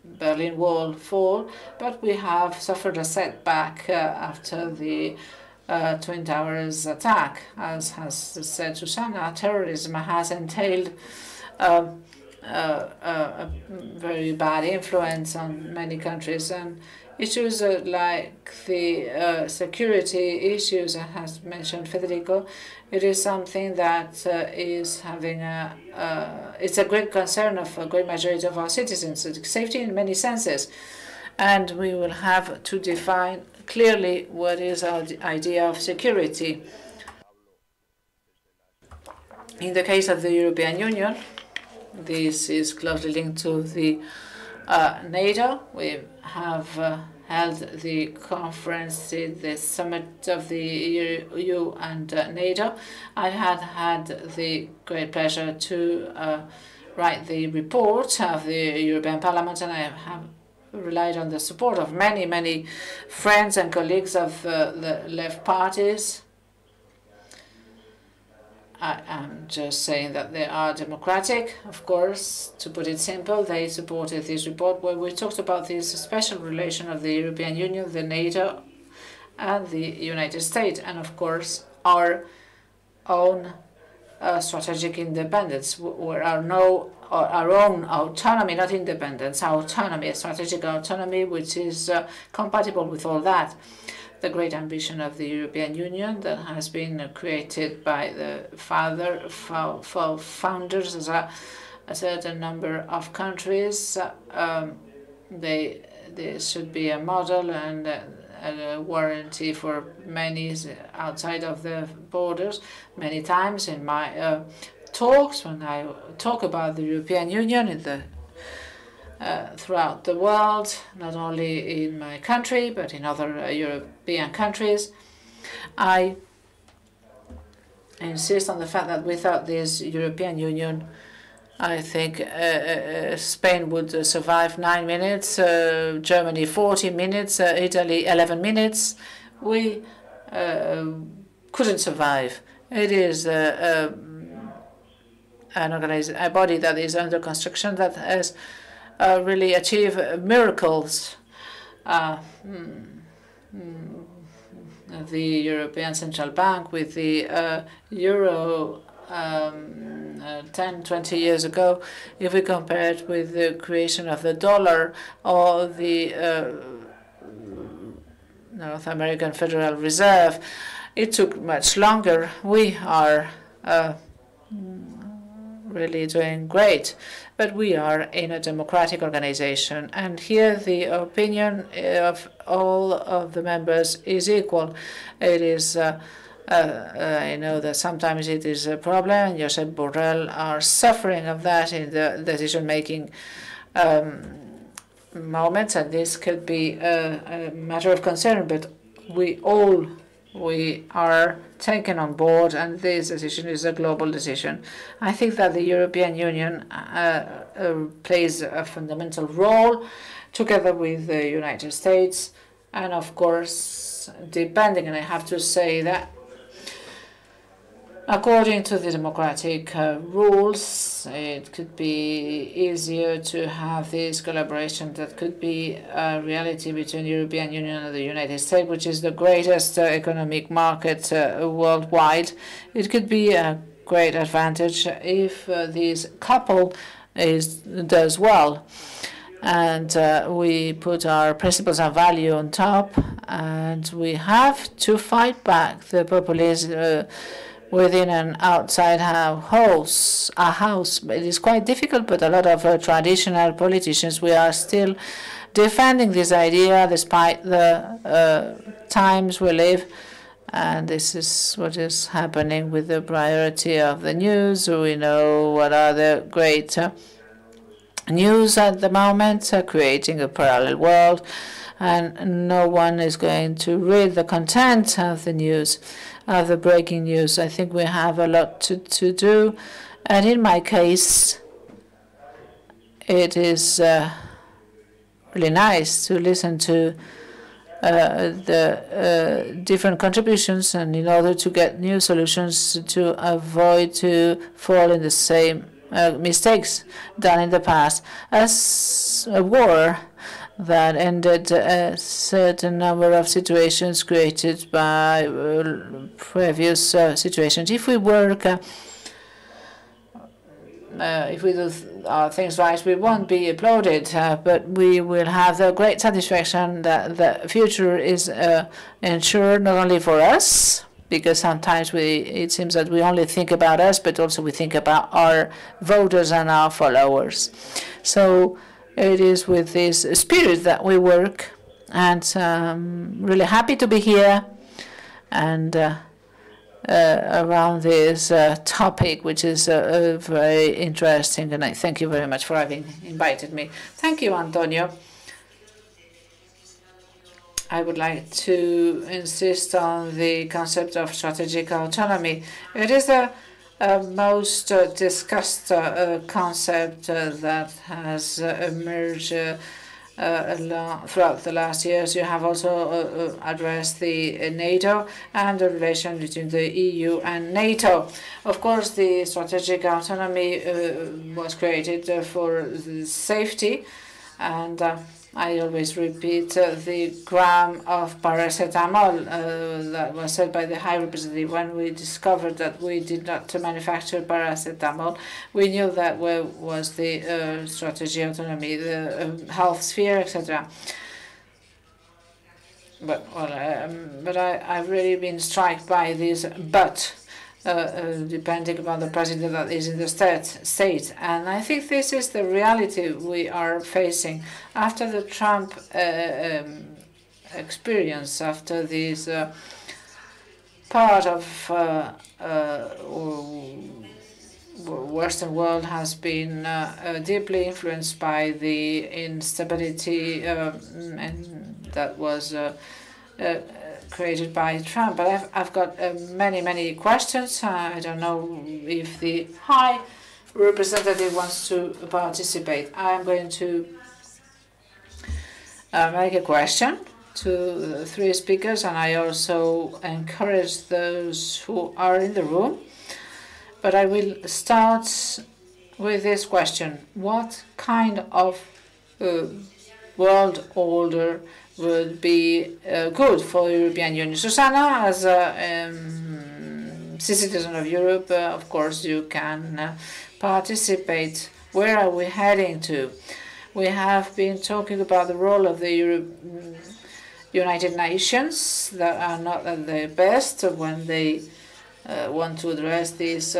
Berlin Wall fall, but we have suffered a setback after the Twin Towers attack. As has said Susanna, terrorism has entailed a very bad influence on many countries, and issues like the security issues, as mentioned Federico, it is something that is having it's a great concern of a great majority of our citizens. It's safety in many senses, and we will have to define clearly what is our idea of security. In the case of the European Union, this is closely linked to the NATO. We have held the conference, the summit of the EU and NATO. I had the great pleasure to write the report of the European Parliament, and I have relied on the support of many friends and colleagues of the left parties. I am just saying that they are democratic, of course. To put it simple, they supported this report where we talked about this special relation of the European Union, the NATO, and the United States, and of course our own strategic independence, where our own autonomy, not independence, autonomy, a strategic autonomy which is compatible with all that. The great ambition of the European Union that has been created by the founders as a certain number of countries. They should be a model and a warranty for many outside of the borders. Many times in my talks, when I talk about the European Union in the throughout the world, not only in my country, but in other European countries, I insist on the fact that without this European Union, I think Spain would survive 9 minutes, Germany 40 minutes, Italy 11 minutes. We couldn't survive. It is a body that is under construction that has really achieve miracles. The European Central Bank with the euro 10, 20 years ago, if we compare it with the creation of the dollar or the North American Federal Reserve, it took much longer. We are really doing great, but we are in a democratic organization, and here the opinion of all of the members is equal. It is I know that sometimes it is a problem, and Josep Borrell are suffering of that in the decision-making moments, and this could be a matter of concern, but we are taken on board, and this decision is a global decision. I think that the European Union plays a fundamental role together with the United States, and of course, depending, and I have to say that according to the democratic rules, it could be easier to have this collaboration that could be a reality between the European Union and the United States, which is the greatest economic market worldwide. It could be a great advantage if this couple does well. And we put our principles and value on top, and we have to fight back the populism within and outside our house. It is quite difficult, but a lot of traditional politicians, we are still defending this idea despite the times we live. And this is what is happening with the priority of the news. We know what are the great news at the moment, creating a parallel world, and no one is going to read the content of the news, of the breaking news. I think we have a lot to do, and in my case, it is really nice to listen to the different contributions, and in order to get new solutions to avoid to fall in the same mistakes done in the past. As a war that ended a certain number of situations created by previous situations. If we work, if we do things right, we won't be applauded, but we will have the great satisfaction that the future is ensured not only for us, because sometimes it seems that we only think about us, but also we think about our voters and our followers. So it is with this spirit that we work, and really happy to be here and around this topic, which is very interesting. And I thank you very much for having invited me. Thank you, Antonio. I would like to insist on the concept of strategic autonomy. It is the most discussed concept that has emerged throughout the last years. You have also addressed the NATO and the relation between the EU and NATO. Of course, the strategic autonomy was created for the safety, and I always repeat the gram of paracetamol that was said by the High Representative. When we discovered that we did not manufacture paracetamol, we knew that was the strategy autonomy, the health sphere, etc. But I've really been struck by this but. Depending upon the president that is in the state. And I think this is the reality we are facing. After the Trump experience, after this part of Western world has been deeply influenced by the instability and that was created by Trump. But I've got many questions. I don't know if the High Representative wants to participate. I'm going to make a question to the three speakers, and I also encourage those who are in the room. But I will start with this question. What kind of world order would be good for the European Union? Susanna, as a citizen of Europe, of course you can participate. Where are we heading to? We have been talking about the role of the United Nations that are not at their best when they want to address these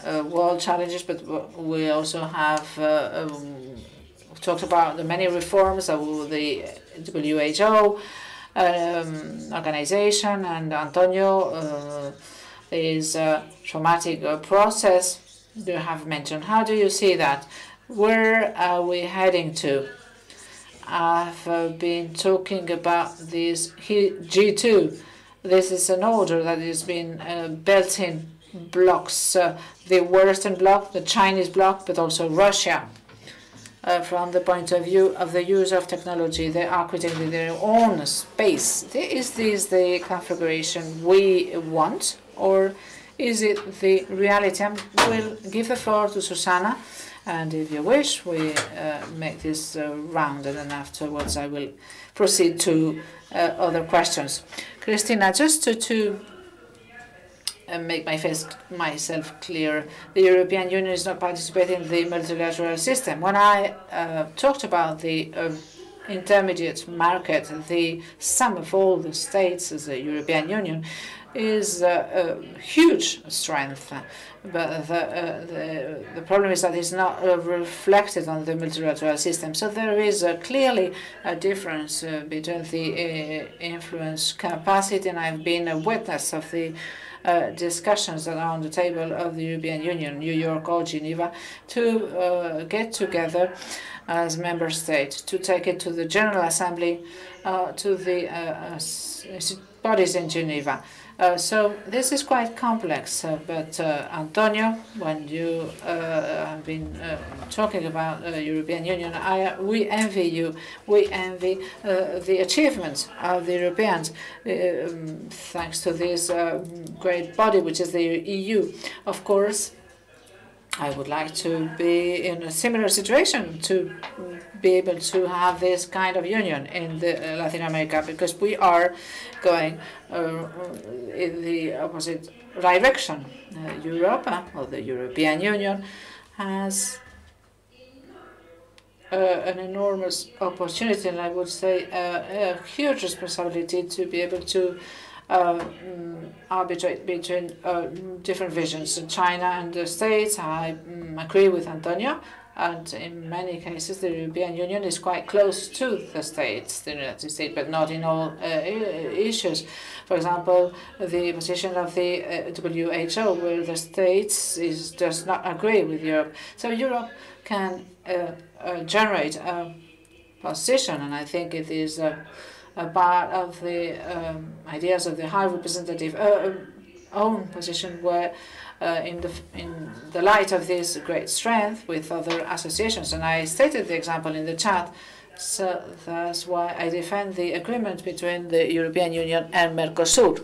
world challenges, but we also have talked about the many reforms of the WHO organization, and Antonio is a traumatic process you have mentioned. How do you see that? Where are we heading to? I've been talking about this G2. This is an order that has been built in blocks, the Western bloc, the Chinese bloc, but also Russia. From the point of view of the use of technology, they are creating their own space. Is this the configuration we want, or is it the reality? I will give the floor to Susanna, and if you wish, we make this round, and then afterwards I will proceed to other questions. Christina, just to make myself clear, the European Union is not participating in the multilateral system. When I talked about the intermediate market, the sum of all the states as the European Union is a huge strength. But the problem is that it's not reflected on the multilateral system. So there is clearly a difference between the influence capacity, and I've been a witness of the discussions that are on the table of the European Union, New York or Geneva, to get together as member states, to take it to the General Assembly, to the bodies in Geneva. So this is quite complex, but Antonio, when you have been talking about the European Union, we envy you. We envy the achievements of the Europeans, thanks to this great body, which is the EU. Of course, I would like to be in a similar situation to be able to have this kind of union in Latin America, because we are going in the opposite direction. Europa, or the European Union, has an enormous opportunity, and I would say a huge responsibility to be able to arbitrate between different visions. In China and the States, I agree with Antonio, and in many cases the European Union is quite close to the States, the United States, but not in all issues. For example, the position of the WHO, where the States does not agree with Europe. So Europe can generate a position, and I think it is a part of the ideas of the High Representative own position, where in the light of this great strength with other associations, and I stated the example in the chat, so that's why I defend the agreement between the European Union and Mercosur.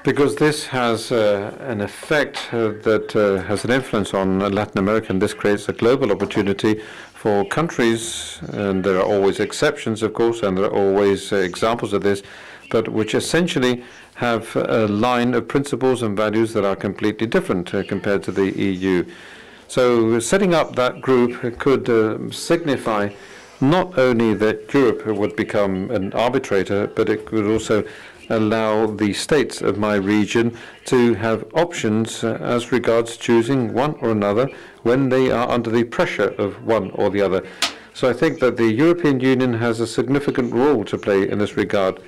Because this has an effect that has an influence on Latin America, and this creates a global opportunity for countries, and there are always exceptions, of course, and there are always examples of this, but which essentially have a line of principles and values that are completely different compared to the EU. So setting up that group could signify not only that Europe would become an arbitrator, but it could also allow the states of my region to have options as regards choosing one or another when they are under the pressure of one or the other. So I think that the European Union has a significant role to play in this regard.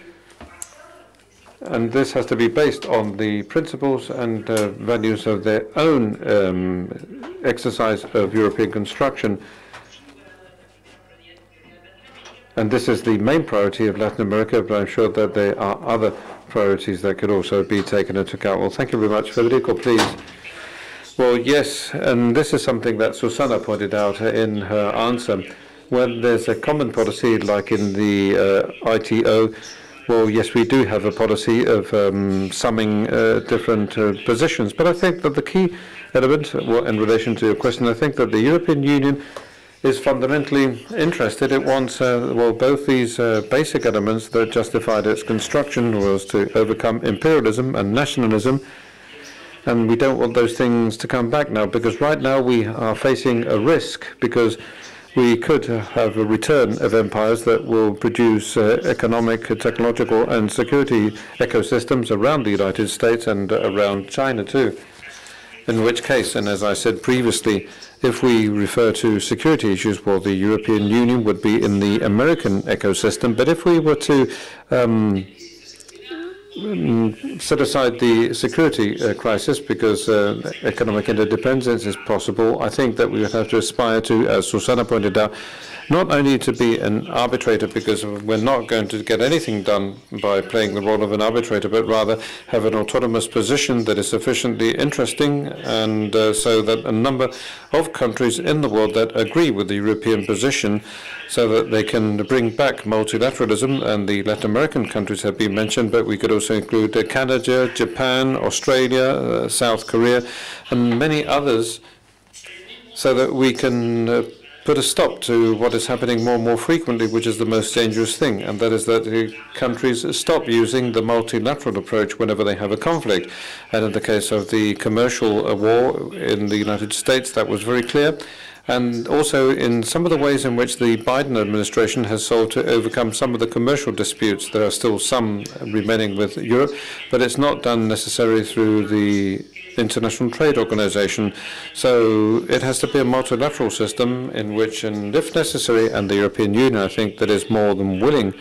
And this has to be based on the principles and values of their own exercise of European construction. And this is the main priority of Latin America, but I'm sure that there are other priorities that could also be taken into account. Well, thank you very much. Federico, please. Well, yes, and this is something that Susana pointed out in her answer. When there's a common policy like in the ITO, well, yes, we do have a policy of summing different positions. But I think that the key element, well, in relation to your question, I think that the European Union is fundamentally interested. It wants, well, both these basic elements that justified its construction was to overcome imperialism and nationalism, and we don't want those things to come back now, because right now we are facing a risk, because we could have a return of empires that will produce economic, technological and security ecosystems around the United States and around China too. In which case, and as I said previously, if we refer to security issues, well, the European Union would be in the American ecosystem. But if we were to set aside the security crisis, because economic interdependence is possible, I think that we would have to aspire to, as Susana pointed out, not only to be an arbitrator, because we're not going to get anything done by playing the role of an arbitrator, but rather have an autonomous position that is sufficiently interesting, and so that a number of countries in the world that agree with the European position, so that they can bring back multilateralism. And the Latin American countries have been mentioned, but we could also include Canada, Japan, Australia, South Korea, and many others, so that we can put a stop to what is happening more and more frequently, which is the most dangerous thing, and that is that the countries stop using the multilateral approach whenever they have a conflict. And in the case of the commercial war in the United States, that was very clear. And also in some of the ways in which the Biden administration has sought to overcome some of the commercial disputes. There are still some remaining with Europe, but it's not done necessarily through the International Trade Organization. So it has to be a multilateral system in which, and if necessary, and the European Union, I think, that is more than willing.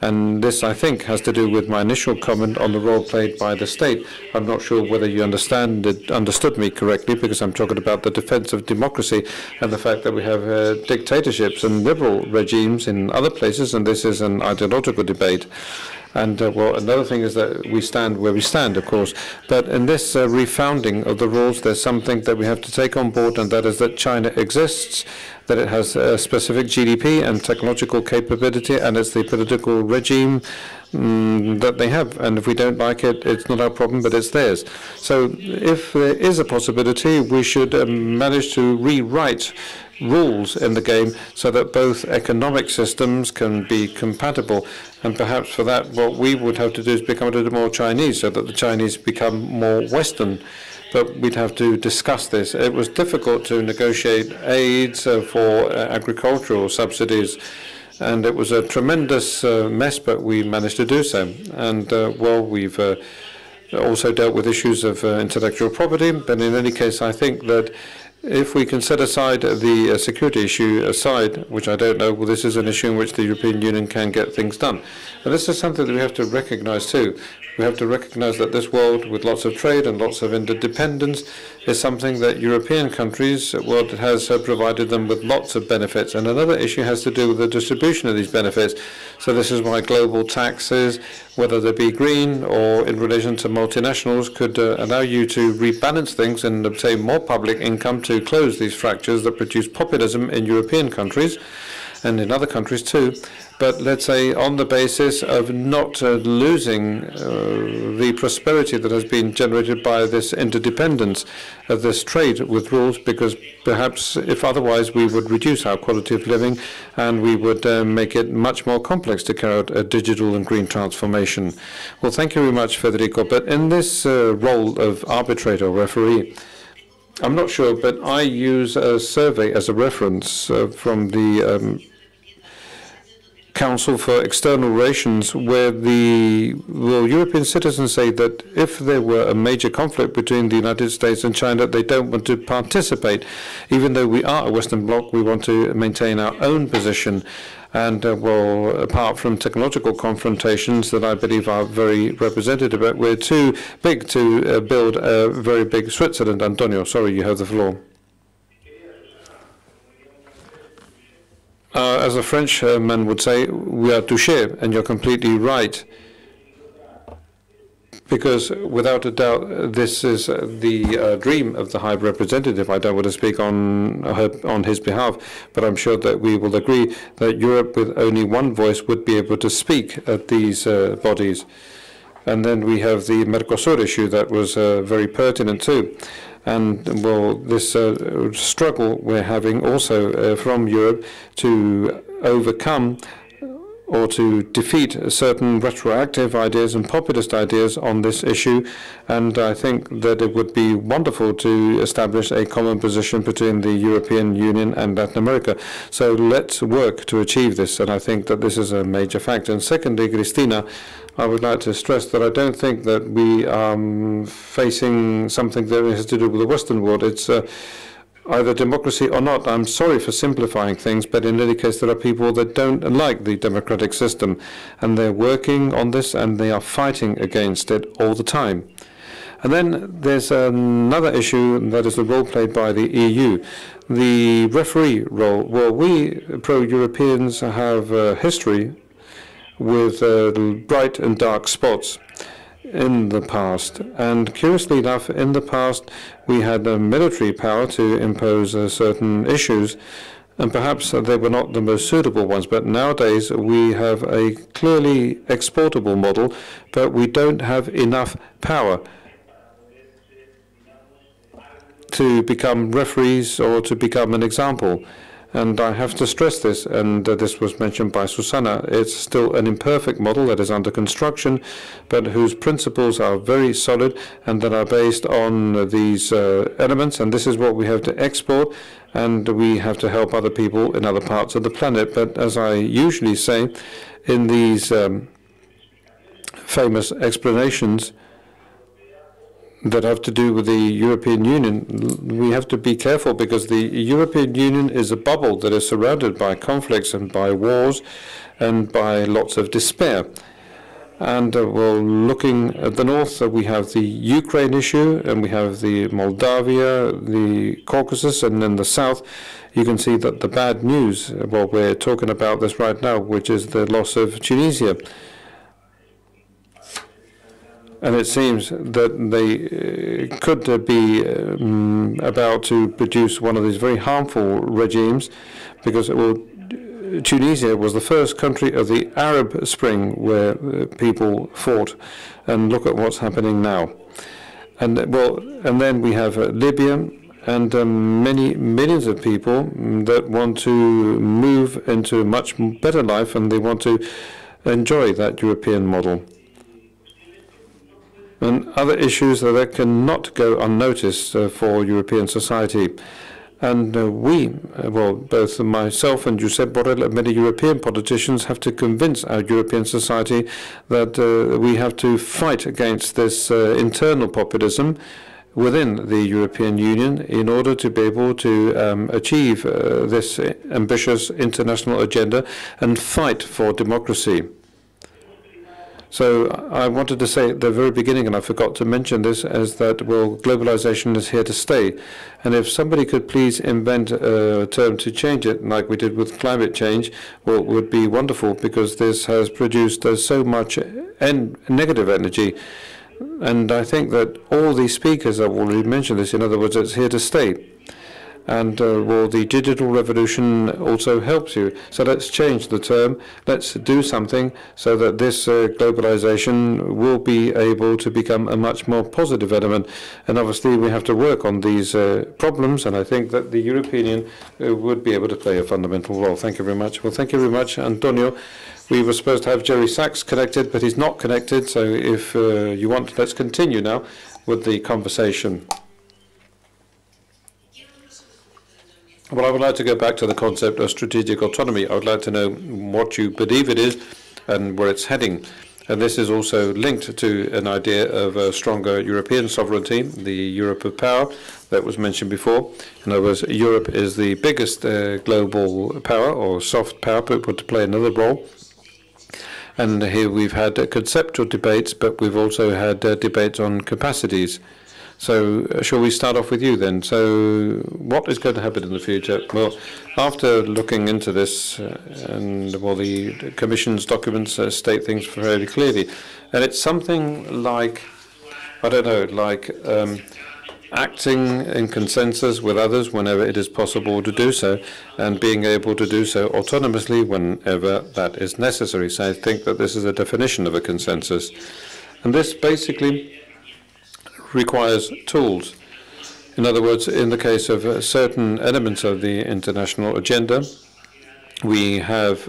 And this, I think, has to do with my initial comment on the role played by the state. I'm not sure whether you understood me correctly, because I'm talking about the defense of democracy and the fact that we have dictatorships and liberal regimes in other places, and this is an ideological debate. And, well, another thing is that we stand where we stand, of course. But in this refounding of the rules, there's something that we have to take on board, and that is that China exists, that it has a specific GDP and technological capability, and it's the political regime that they have. And if we don't like it, it's not our problem, but it's theirs. So if there is a possibility, we should manage to rewrite rules in the game so that both economic systems can be compatible. And perhaps for that, what we would have to do is become a little more Chinese, so that the Chinese become more Western. But we'd have to discuss this. It was difficult to negotiate aids for agricultural subsidies, and it was a tremendous mess, but we managed to do so. And well, we've also dealt with issues of intellectual property, but in any case, I think that if we can set aside the security issue aside, which I don't know, well, this is an issue in which the European Union can get things done. But this is something that we have to recognize too. We have to recognize that this world with lots of trade and lots of interdependence is something that European countries, well, it has provided them with lots of benefits. And another issue has to do with the distribution of these benefits. So this is why global taxes, whether they be green or in relation to multinationals, could allow you to rebalance things and obtain more public income to close these fractures that produce populism in European countries and in other countries too. But let's say on the basis of not losing the prosperity that has been generated by this interdependence of this trade with rules, because perhaps if otherwise we would reduce our quality of living and we would make it much more complex to carry out a digital and green transformation. Well, thank you very much, Federico. But in this role of arbitrator, referee, I'm not sure, but I use a survey as a reference from the Council for External Relations, where the European citizens say that if there were a major conflict between the United States and China, they don't want to participate. Even though we are a Western bloc, we want to maintain our own position. And, well, apart from technological confrontations that I believe are very representative, but we're too big to build a very big Switzerland. Antonio, sorry, you have the floor. As a Frenchman would say, we are touché, and you're completely right. Because without a doubt, this is the dream of the High Representative. I don't want to speak on his behalf, but I'm sure that we will agree that Europe with only one voice would be able to speak at these bodies. And then we have the Mercosur issue that was very pertinent too. And, well, this struggle we're having also from Europe to overcome or to defeat certain retroactive ideas and populist ideas on this issue. And I think that it would be wonderful to establish a common position between the European Union and Latin America. So let's work to achieve this, and I think that this is a major factor. And secondly, Cristina, I would like to stress that I don't think that we are facing something that has to do with the Western world. It's either democracy or not. I'm sorry for simplifying things, but in any case, there are people that don't like the democratic system, and they're working on this, and they are fighting against it all the time. And then there's another issue, that is the role played by the EU, the referee role. Well, we pro-Europeans have a history with bright and dark spots in the past. And curiously enough, in the past, we had a military power to impose certain issues, and perhaps they were not the most suitable ones. But nowadays, we have a clearly exportable model, but we don't have enough power to become referees or to become an example. And I have to stress this, and this was mentioned by Susana, it's still an imperfect model that is under construction, but whose principles are very solid and that are based on these elements, and this is what we have to export, and we have to help other people in other parts of the planet. But as I usually say in these famous explanations that have to do with the European Union, we have to be careful, because the European Union is a bubble that is surrounded by conflicts and by wars and by lots of despair. And well, looking at the north, we have the Ukraine issue, and we have the Moldavia, the Caucasus, and in the south, you can see that the bad news, well, we're talking about this right now, which is the loss of Tunisia. And it seems that they could be about to produce one of these very harmful regimes, because Tunisia was the first country of the Arab Spring where people fought, and look at what's happening now. And then we have Libya, and many millions of people that want to move into a much better life, and they want to enjoy that European model. And other issues that cannot go unnoticed for European society. And both myself and Josep Borrell and many European politicians have to convince our European society that we have to fight against this internal populism within the European Union in order to be able to achieve this ambitious international agenda and fight for democracy. So I wanted to say at the very beginning, and I forgot to mention this, is that, globalization is here to stay. And if somebody could please invent a term to change it, like we did with climate change, it would be wonderful, because this has produced so much negative energy. And I think that all these speakers have already mentioned this. In other words, it's here to stay. And the digital revolution also helps you. So let's change the term. Let's do something so that this globalization will be able to become a much more positive element. And obviously we have to work on these problems, and I think that the European Union would be able to play a fundamental role. Thank you very much. Well, thank you very much, Antonio. We were supposed to have Jerry Sachs connected, but he's not connected. So if you want, let's continue now with the conversation. Well, I would like to go back to the concept of strategic autonomy. I would like to know what you believe it is and where it's heading. And this is also linked to an idea of a stronger European sovereignty, the Europe of power that was mentioned before. In other words, Europe is the biggest global power, or soft power, but to play another role. And here we've had conceptual debates, but we've also had debates on capacities. So shall we start off with you then? So what is going to happen in the future? Well, after looking into this, the Commission's documents state things fairly clearly. And it's something like, I don't know, like acting in consensus with others whenever it is possible to do so, and being able to do so autonomously whenever that is necessary. So I think that this is a definition of a consensus. And this basically requires tools. In other words, in the case of certain elements of the international agenda, we have,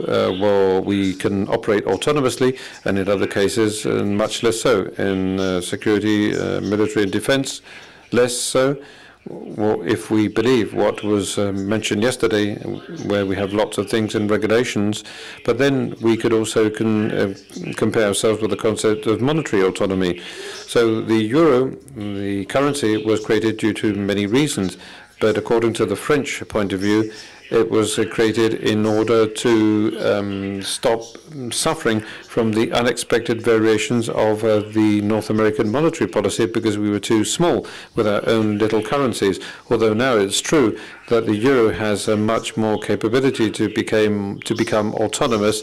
we can operate autonomously, and in other cases, much less so. In security, military and defense, less so. Well, if we believe what was mentioned yesterday, where we have lots of things in regulations, but then we could also compare ourselves with the concept of monetary autonomy. So the euro, the currency, was created due to many reasons, but according to the French point of view, it was created in order to stop suffering from the unexpected variations of the North American monetary policy, because we were too small with our own little currencies. Although now it's true that the euro has a much more capability to become autonomous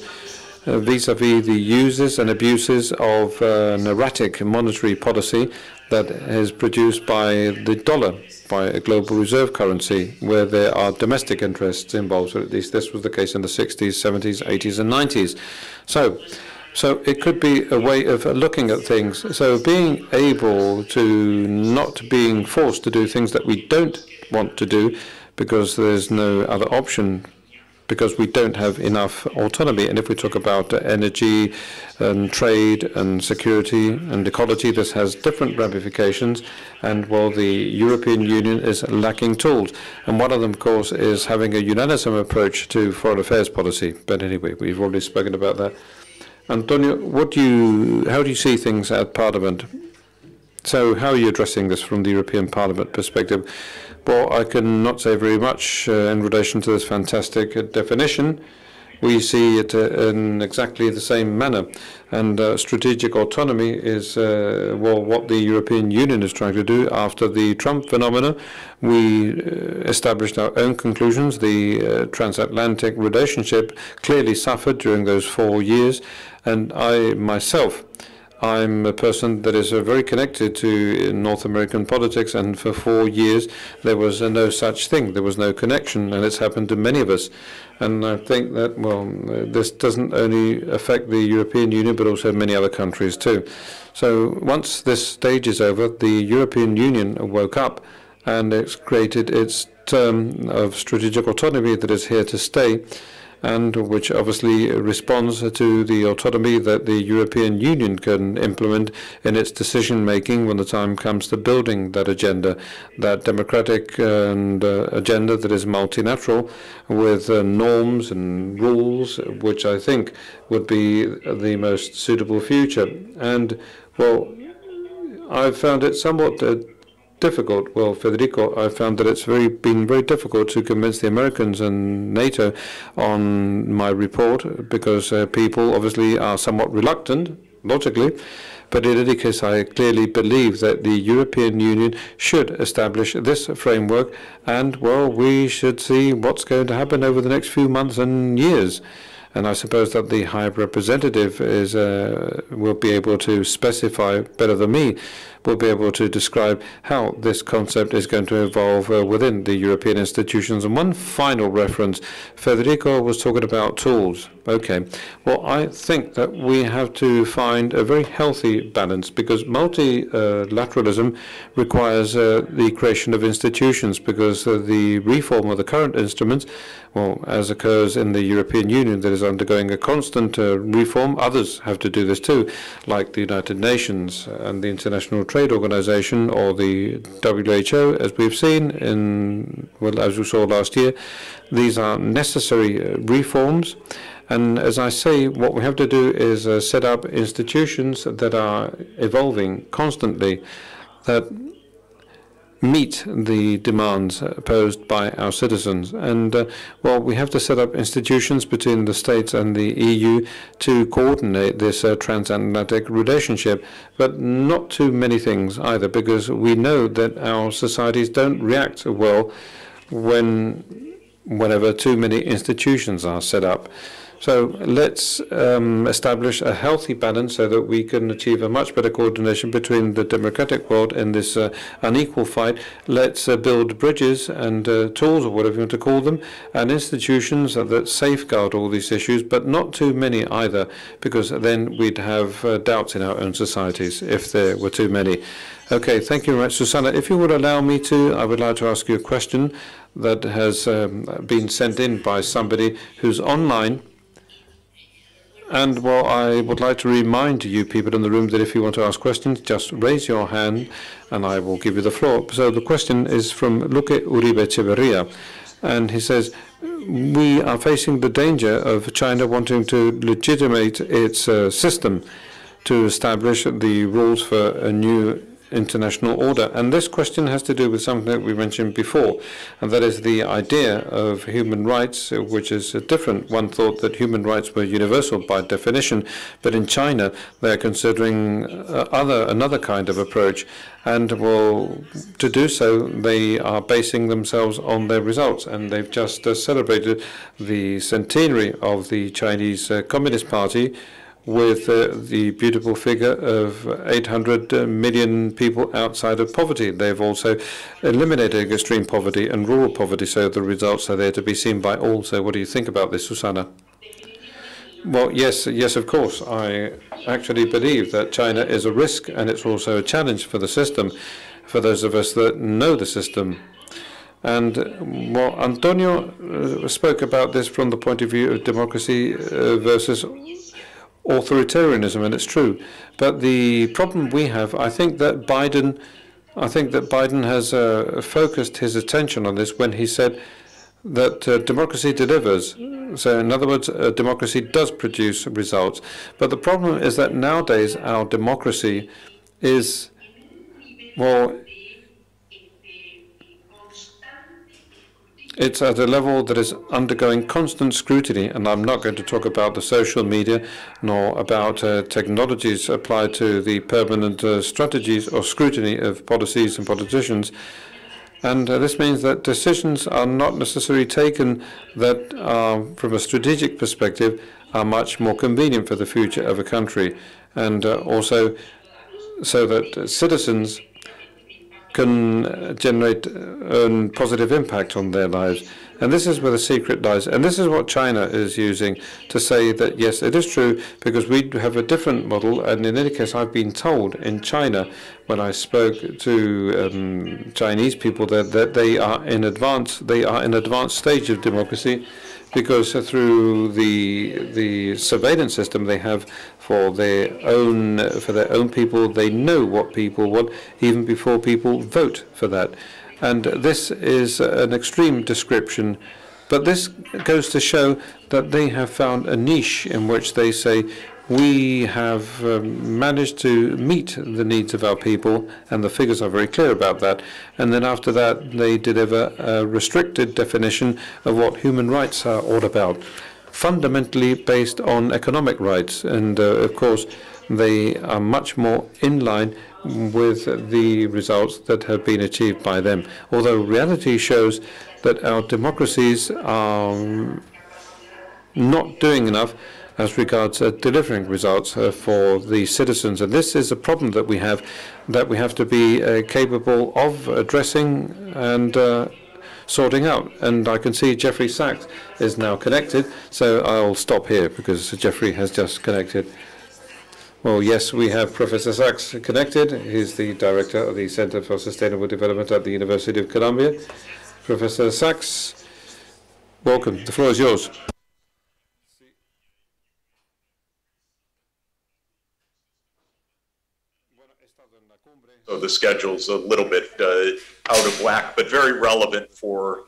vis-à-vis the uses and abuses of an erratic monetary policy that is produced by the dollar, by a global reserve currency, where there are domestic interests involved. So at least this was the case in the 60s, 70s, 80s, and 90s. So it could be a way of looking at things. So being able to not being forced to do things that we don't want to do because there's no other option, because we don't have enough autonomy. And if we talk about energy and trade and security and ecology, this has different ramifications. And the European Union is lacking tools. And one of them, of course, is having a unanimous approach to foreign affairs policy. But anyway, we've already spoken about that. Antonio, how do you see things at Parliament? So how are you addressing this from the European Parliament perspective? Well, I cannot say very much in relation to this fantastic definition. We see it in exactly the same manner. And strategic autonomy is, what the European Union is trying to do after the Trump phenomena. We established our own conclusions. The transatlantic relationship clearly suffered during those 4 years. And I myself I'm a person that is very connected to North American politics, and for 4 years there was no such thing. There was no connection, and it's happened to many of us. And I think that, well, this doesn't only affect the European Union, but also many other countries too. So once this stage is over, the European Union woke up and it's created its term of strategic autonomy that is here to stay, and which obviously responds to the autonomy that the European Union can implement in its decision-making when the time comes to building that agenda, that democratic agenda that is multilateral with norms and rules, which I think would be the most suitable future. And, well, I've found it somewhat difficult. Well, Federico, I found that it's been very difficult to convince the Americans and NATO on my report, because people obviously are somewhat reluctant, logically. But in any case, I clearly believe that the European Union should establish this framework, and, well, we should see what's going to happen over the next few months and years. And I suppose that the High Representative will be able to specify better than me, will be able to describe how this concept is going to evolve within the European institutions. And one final reference, Federico was talking about tools. Okay, well, I think that we have to find a very healthy balance, because multilateralism requires the creation of institutions, because the reform of the current instruments, well, as occurs in the European Union that is undergoing a constant reform, others have to do this too, like the United Nations and the International Trade Organization, or the WHO, as we've seen as we saw last year. These are necessary reforms. And as I say, what we have to do is set up institutions that are evolving constantly, that meet the demands posed by our citizens. And, well, we have to set up institutions between the states and the EU to coordinate this transatlantic relationship, but not too many things either, because we know that our societies don't react well whenever too many institutions are set up. So let's establish a healthy balance so that we can achieve a much better coordination between the democratic world and this unequal fight. Let's build bridges and tools, or whatever you want to call them, and institutions that safeguard all these issues, but not too many either, because then we'd have doubts in our own societies if there were too many. Okay, thank you very much, Susanna. If you would allow me to, I would like to ask you a question that has been sent in by somebody who's online. And, well, I would like to remind you people in the room that if you want to ask questions, just raise your hand and I will give you the floor. So the question is from Luque Uribe Echeverria, and he says, we are facing the danger of China wanting to legitimate its system to establish the rules for a new international order. And this question has to do with something that we mentioned before, and that is the idea of human rights, which is different. One thought that human rights were universal by definition, but in China they are considering another kind of approach. And, well, to do so, they are basing themselves on their results. And they've just celebrated the centenary of the Chinese Communist Party, with the beautiful figure of 800 million people outside of poverty. They've also eliminated extreme poverty and rural poverty, so the results are there to be seen by all. So what do you think about this, Susanna? Well, yes, of course. I actually believe that China is a risk, and it's also a challenge for the system, for those of us that know the system. And, well, Antonio spoke about this from the point of view of democracy versus authoritarianism, and it's true. But the problem we have, I think that Biden has focused his attention on this when he said that democracy delivers. So, in other words, democracy does produce results. But the problem is that nowadays our democracy is, well, it's at a level that is undergoing constant scrutiny, and I'm not going to talk about the social media nor about technologies applied to the permanent strategies or scrutiny of policies and politicians. And this means that decisions are not necessarily taken that, from a strategic perspective, are much more convenient for the future of a country. and also so that citizens can generate a positive impact on their lives. And this is where the secret lies. And this is what China is using to say that, yes, it is true, because we have a different model. And in any case, I've been told in China, when I spoke to Chinese people, that they are in advanced stage of democracy, because through the surveillance system they have for their own people, they know what people want even before people vote for that. And this is an extreme description, but this goes to show that they have found a niche in which they say, we have managed to meet the needs of our people, and the figures are very clear about that. And then after that, they deliver a restricted definition of what human rights are all about, fundamentally based on economic rights. And of course, they are much more in line with the results that have been achieved by them. Although reality shows that our democracies are not doing enough as regards delivering results for the citizens. And this is a problem that we have to be capable of addressing and sorting out. And I can see Jeffrey Sachs is now connected, so I'll stop here because Jeffrey has just connected. Well, yes, we have Professor Sachs connected. He's the director of the Center for Sustainable Development at the University of Columbia. Professor Sachs, welcome. The floor is yours. So the schedule's a little bit out of whack, but very relevant for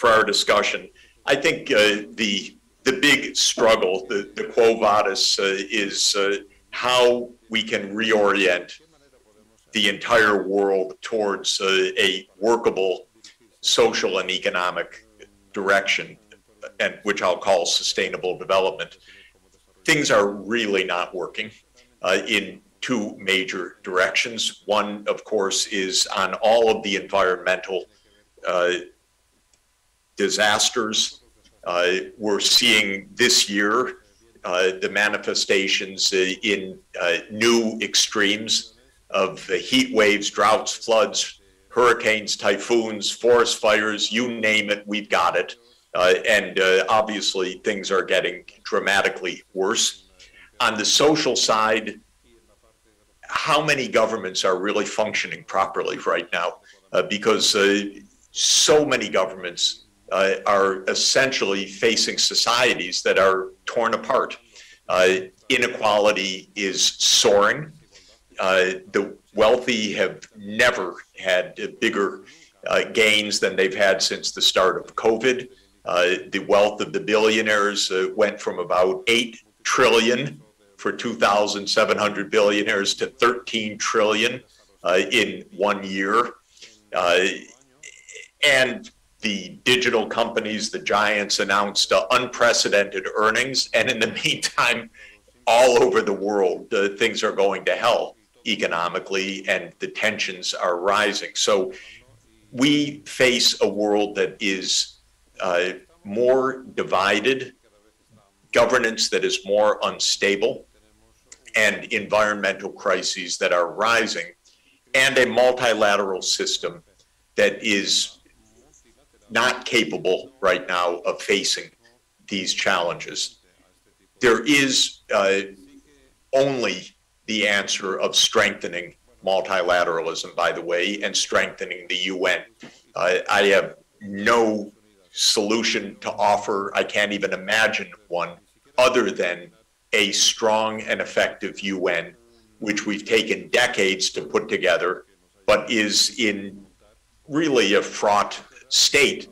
our discussion. I think the big struggle, the QUO VADIS, is how we can reorient the entire world towards a workable social and economic direction, and which I'll call sustainable development. Things are really not working in two major directions. One, of course, is on all of the environmental disasters. We're seeing this year the manifestations in new extremes of heat waves, droughts, floods, hurricanes, typhoons, forest fires, you name it, we've got it. And obviously things are getting dramatically worse. On the social side, how many governments are really functioning properly right now? Because so many governments are essentially facing societies that are torn apart. Inequality is soaring. The wealthy have never had bigger gains than they've had since the start of COVID. The wealth of the billionaires went from about 8 trillion for 2,700 billionaires to 13 trillion in 1 year. And the digital companies, the giants, announced unprecedented earnings. And in the meantime, all over the world, things are going to hell economically, and the tensions are rising. So we face a world that is more divided, governance that is more unstable, and environmental crises that are rising, and a multilateral system that is not capable right now of facing these challenges. There is only the answer of strengthening multilateralism, by the way, and strengthening the UN. I have no solution to offer. I can't even imagine one other than a strong and effective UN, which we've taken decades to put together, but is in really a fraught state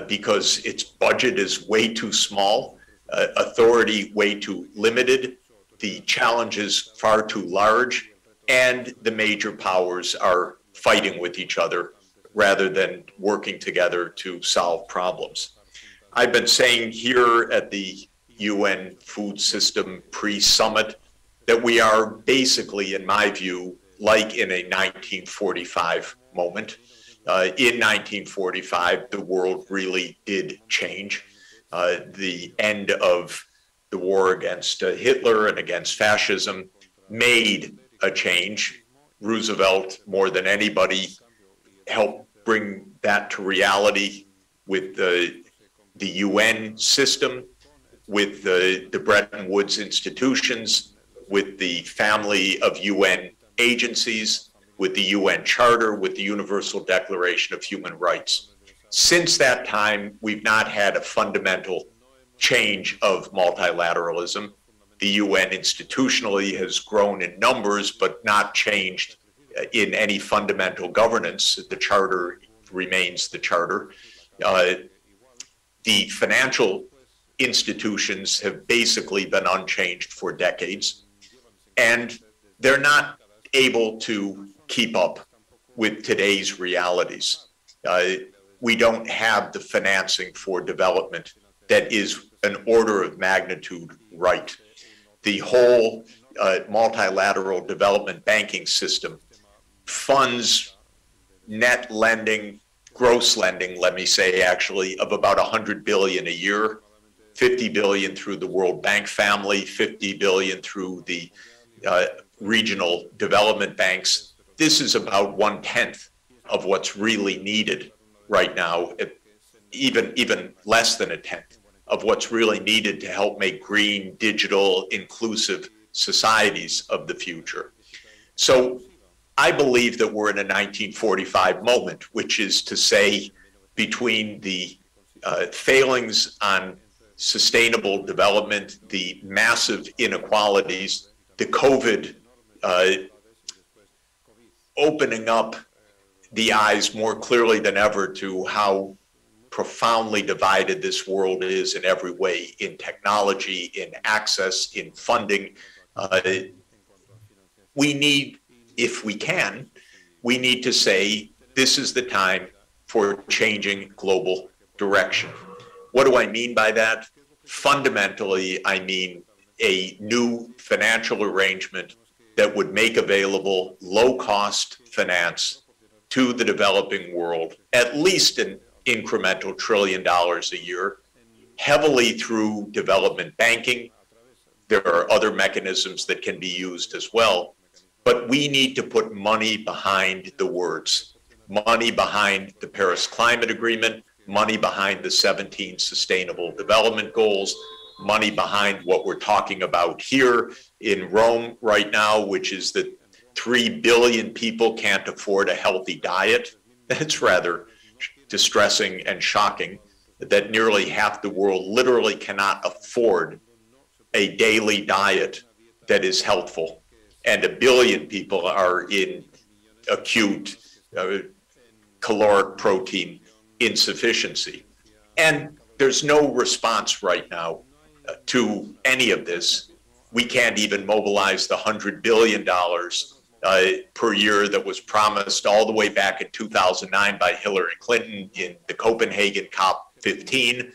because its budget is way too small, authority way too limited, the challenges far too large, and the major powers are fighting with each other rather than working together to solve problems. I've been saying here at the UN Food System pre-summit that we are basically, in my view, like in a 1945 moment. In 1945, the world really did change. The end of the war against Hitler and against fascism made a change. Roosevelt, more than anybody, helped bring that to reality with the UN system, with the Bretton Woods institutions, with the family of UN agencies, with the UN Charter, with the Universal Declaration of Human Rights. Since that time, we've not had a fundamental change of multilateralism. The UN institutionally has grown in numbers, but not changed in any fundamental governance. The Charter remains the Charter. The financial institutions have basically been unchanged for decades, and they're not able to keep up with today's realities. We don't have the financing for development that is an order of magnitude right. The whole multilateral development banking system funds net lending, gross lending, let me say, actually, of about 100 billion a year, 50 billion through the World Bank family, 50 billion through the regional development banks. This is about 1/10 of what's really needed right now, even less than 1/10 of what's really needed to help make green, digital, inclusive societies of the future. So I believe that we're in a 1945 moment, which is to say, between the failings on sustainable development, the massive inequalities, the COVID opening up the eyes more clearly than ever to how profoundly divided this world is in every way, in technology, in access, in funding. We need, if we can, we need to say this is the time for changing global direction. What do I mean by that? Fundamentally, I mean a new financial arrangement that would make available low-cost finance to the developing world, at least an incremental $1 trillion a year, heavily through development banking. There are other mechanisms that can be used as well, but we need to put money behind the words, money behind the Paris Climate Agreement, money behind the 17 Sustainable Development Goals, money behind what we're talking about here in Rome right now, which is that 3 billion people can't afford a healthy diet. It's rather distressing and shocking that nearly half the world literally cannot afford a daily diet that is healthful. And 1 billion people are in acute caloric protein insufficiency. And there's no response right now to any of this. We can't even mobilize the $100 billion per year that was promised all the way back in 2009 by Hillary Clinton in the Copenhagen COP15.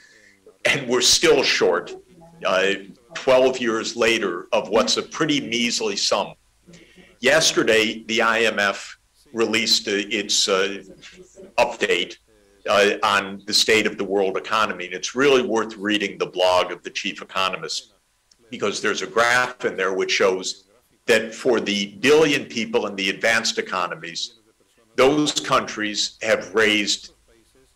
And we're still short 12 years later of what's a pretty measly sum. Yesterday, the IMF released its update on the state of the world economy. And it's really worth reading the blog of the chief economist, because there's a graph in there which shows that for the billion people in the advanced economies, those countries have raised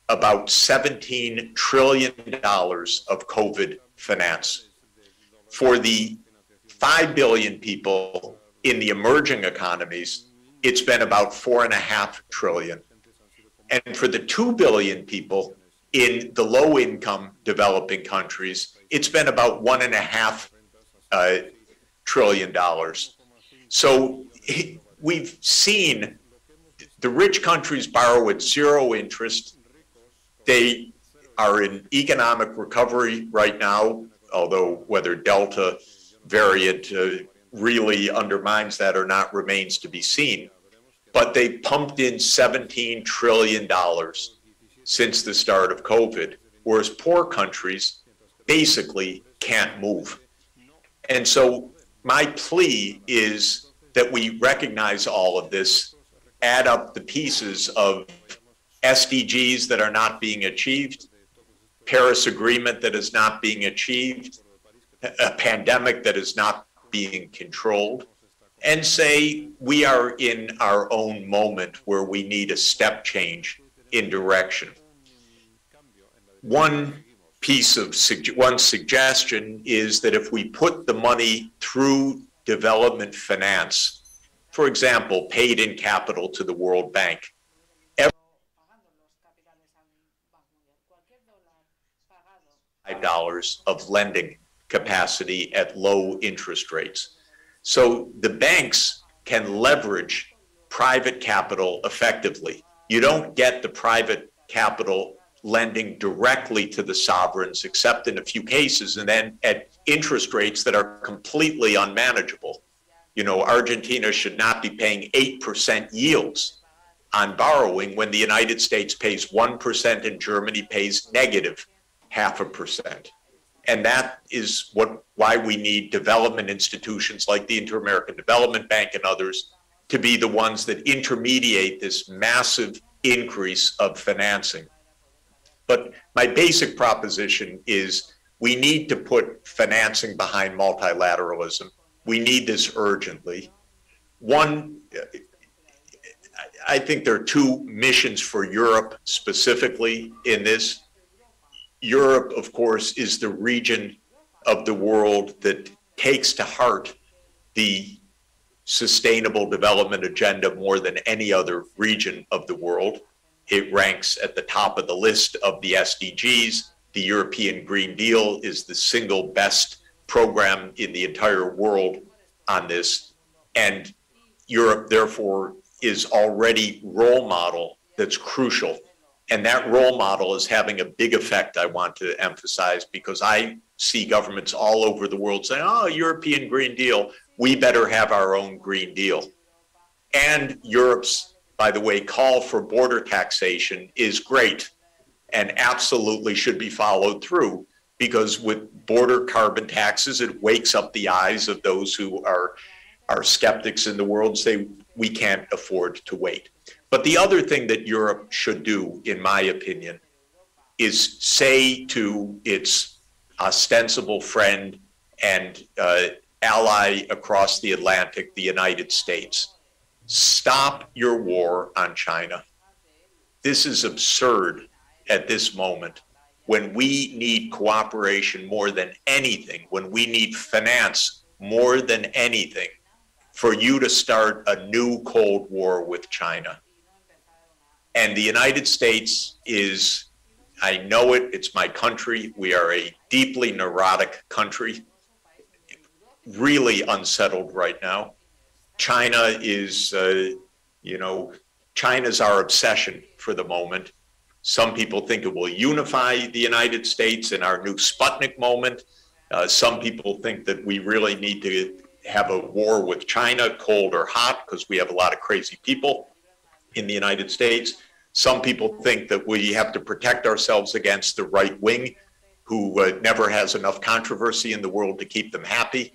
about $17 trillion of COVID finance. For the 5 billion people in the emerging economies, it's been about $4.5 trillion. And for the 2 billion people in the low-income developing countries, it's been about $1.5 trillion. So we've seen the rich countries borrow at zero interest. They are in economic recovery right now, although whether Delta variant really undermines that or not remains to be seen. But they pumped in $17 trillion since the start of COVID, whereas poor countries basically can't move. And so my plea is that we recognize all of this, add up the pieces of SDGs that are not being achieved, Paris Agreement that is not being achieved, a pandemic that is not being controlled, and say we are in our own moment where we need a step change in direction. One suggestion is that if we put the money through development finance, for example, paid in capital to the World Bank, $5 of lending capacity at low interest rates. So the banks can leverage private capital effectively. You don't get the private capital lending directly to the sovereigns, except in a few cases, and then at interest rates that are completely unmanageable. You know, Argentina should not be paying 8% yields on borrowing when the United States pays 1% and Germany pays negative 0.5%. And that is why we need development institutions like the Inter-American Development Bank and others to be the ones that intermediate this massive increase of financing. But my basic proposition is we need to put financing behind multilateralism. We need this urgently. One, I think there are two missions for Europe specifically in this. Europe, of course, is the region of the world that takes to heart the Sustainable Development Agenda more than any other region of the world. It ranks at the top of the list of the SDGs. The European Green Deal is the single best program in the entire world on this. And Europe, therefore, is already role model that's crucial. And that role model is having a big effect, I want to emphasize, because I see governments all over the world saying, oh, European Green Deal, we better have our own Green Deal. And Europe's, by the way, call for border taxation is great and absolutely should be followed through, because with border carbon taxes, it wakes up the eyes of those who are skeptics in the world and say, we can't afford to wait. But the other thing that Europe should do, in my opinion, is say to its ostensible friend and ally across the Atlantic, the United States, stop your war on China. This is absurd at this moment when we need cooperation more than anything, when we need finance more than anything, for you to start a new Cold War with China. And the United States is, I know it, it's my country. We are a deeply neurotic country, really unsettled right now. China is, China's our obsession for the moment. Some people think it will unify the United States in our new Sputnik moment. Some people think that we really need to have a war with China, cold or hot, because we have a lot of crazy people in the United States. Some people think that we have to protect ourselves against the right wing, who never has enough controversy in the world to keep them happy.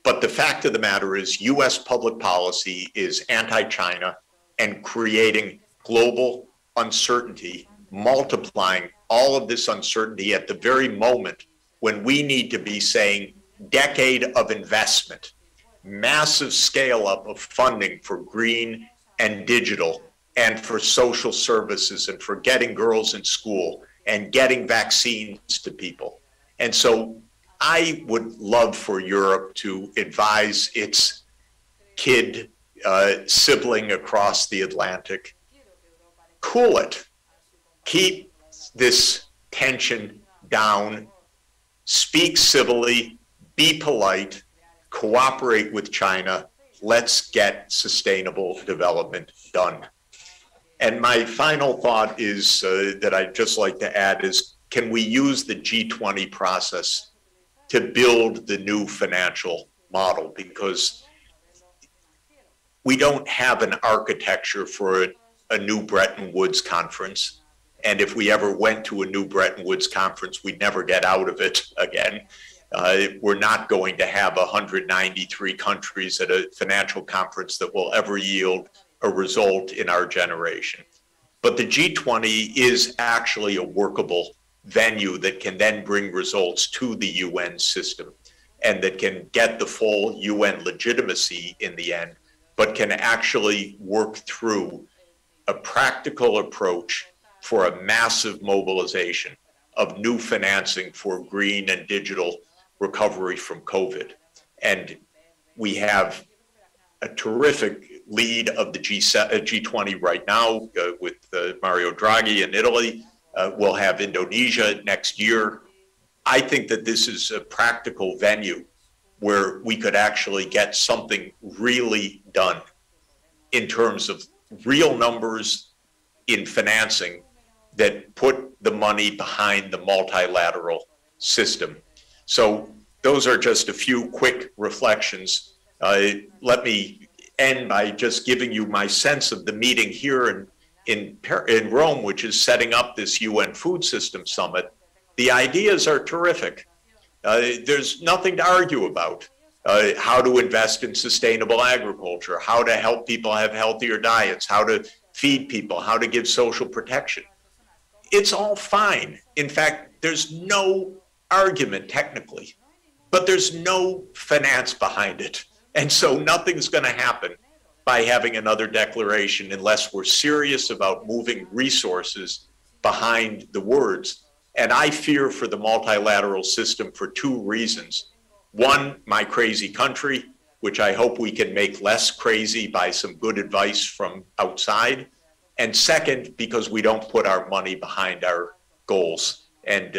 But the fact of the matter is, US public policy is anti-China and creating global uncertainty, multiplying all of this uncertainty at the very moment when we need to be saying decade of investment, massive scale up of funding for green and digital and for social services and for getting girls in school and getting vaccines to people. And so I would love for Europe to advise its sibling across the Atlantic, cool it, keep this tension down, speak civilly, be polite, cooperate with China, let's get sustainable development done. And my final thought is that I'd just like to add is, can we use the G20 process to build the new financial model? Because we don't have an architecture for a new Bretton Woods conference. And if we ever went to a new Bretton Woods conference, we'd never get out of it again. We're not going to have 193 countries at a financial conference that will ever yield a result in our generation. But the G20 is actually a workable venue that can then bring results to the UN system. and that can get the full UN legitimacy in the end, but can actually work through a practical approach for a massive mobilization of new financing for green and digital recovery from COVID. And we have a terrific lead of the G20 right now with Mario Draghi in Italy. We'll have Indonesia next year. I think that this is a practical venue where we could actually get something really done in terms of real numbers in financing that put the money behind the multilateral system. So those are just a few quick reflections. Let me end by just giving you my sense of the meeting here in Rome, which is setting up this UN Food System Summit. The ideas are terrific. There's nothing to argue about. How to invest in sustainable agriculture, how to help people have healthier diets, how to feed people, how to give social protection. It's all fine. In fact, there's no argument technically, but there's no finance behind it. And so nothing's going to happen by having another declaration unless we're serious about moving resources behind the words. And I fear for the multilateral system for two reasons. One, my crazy country, which I hope we can make less crazy by some good advice from outside. And second, because we don't put our money behind our goals. And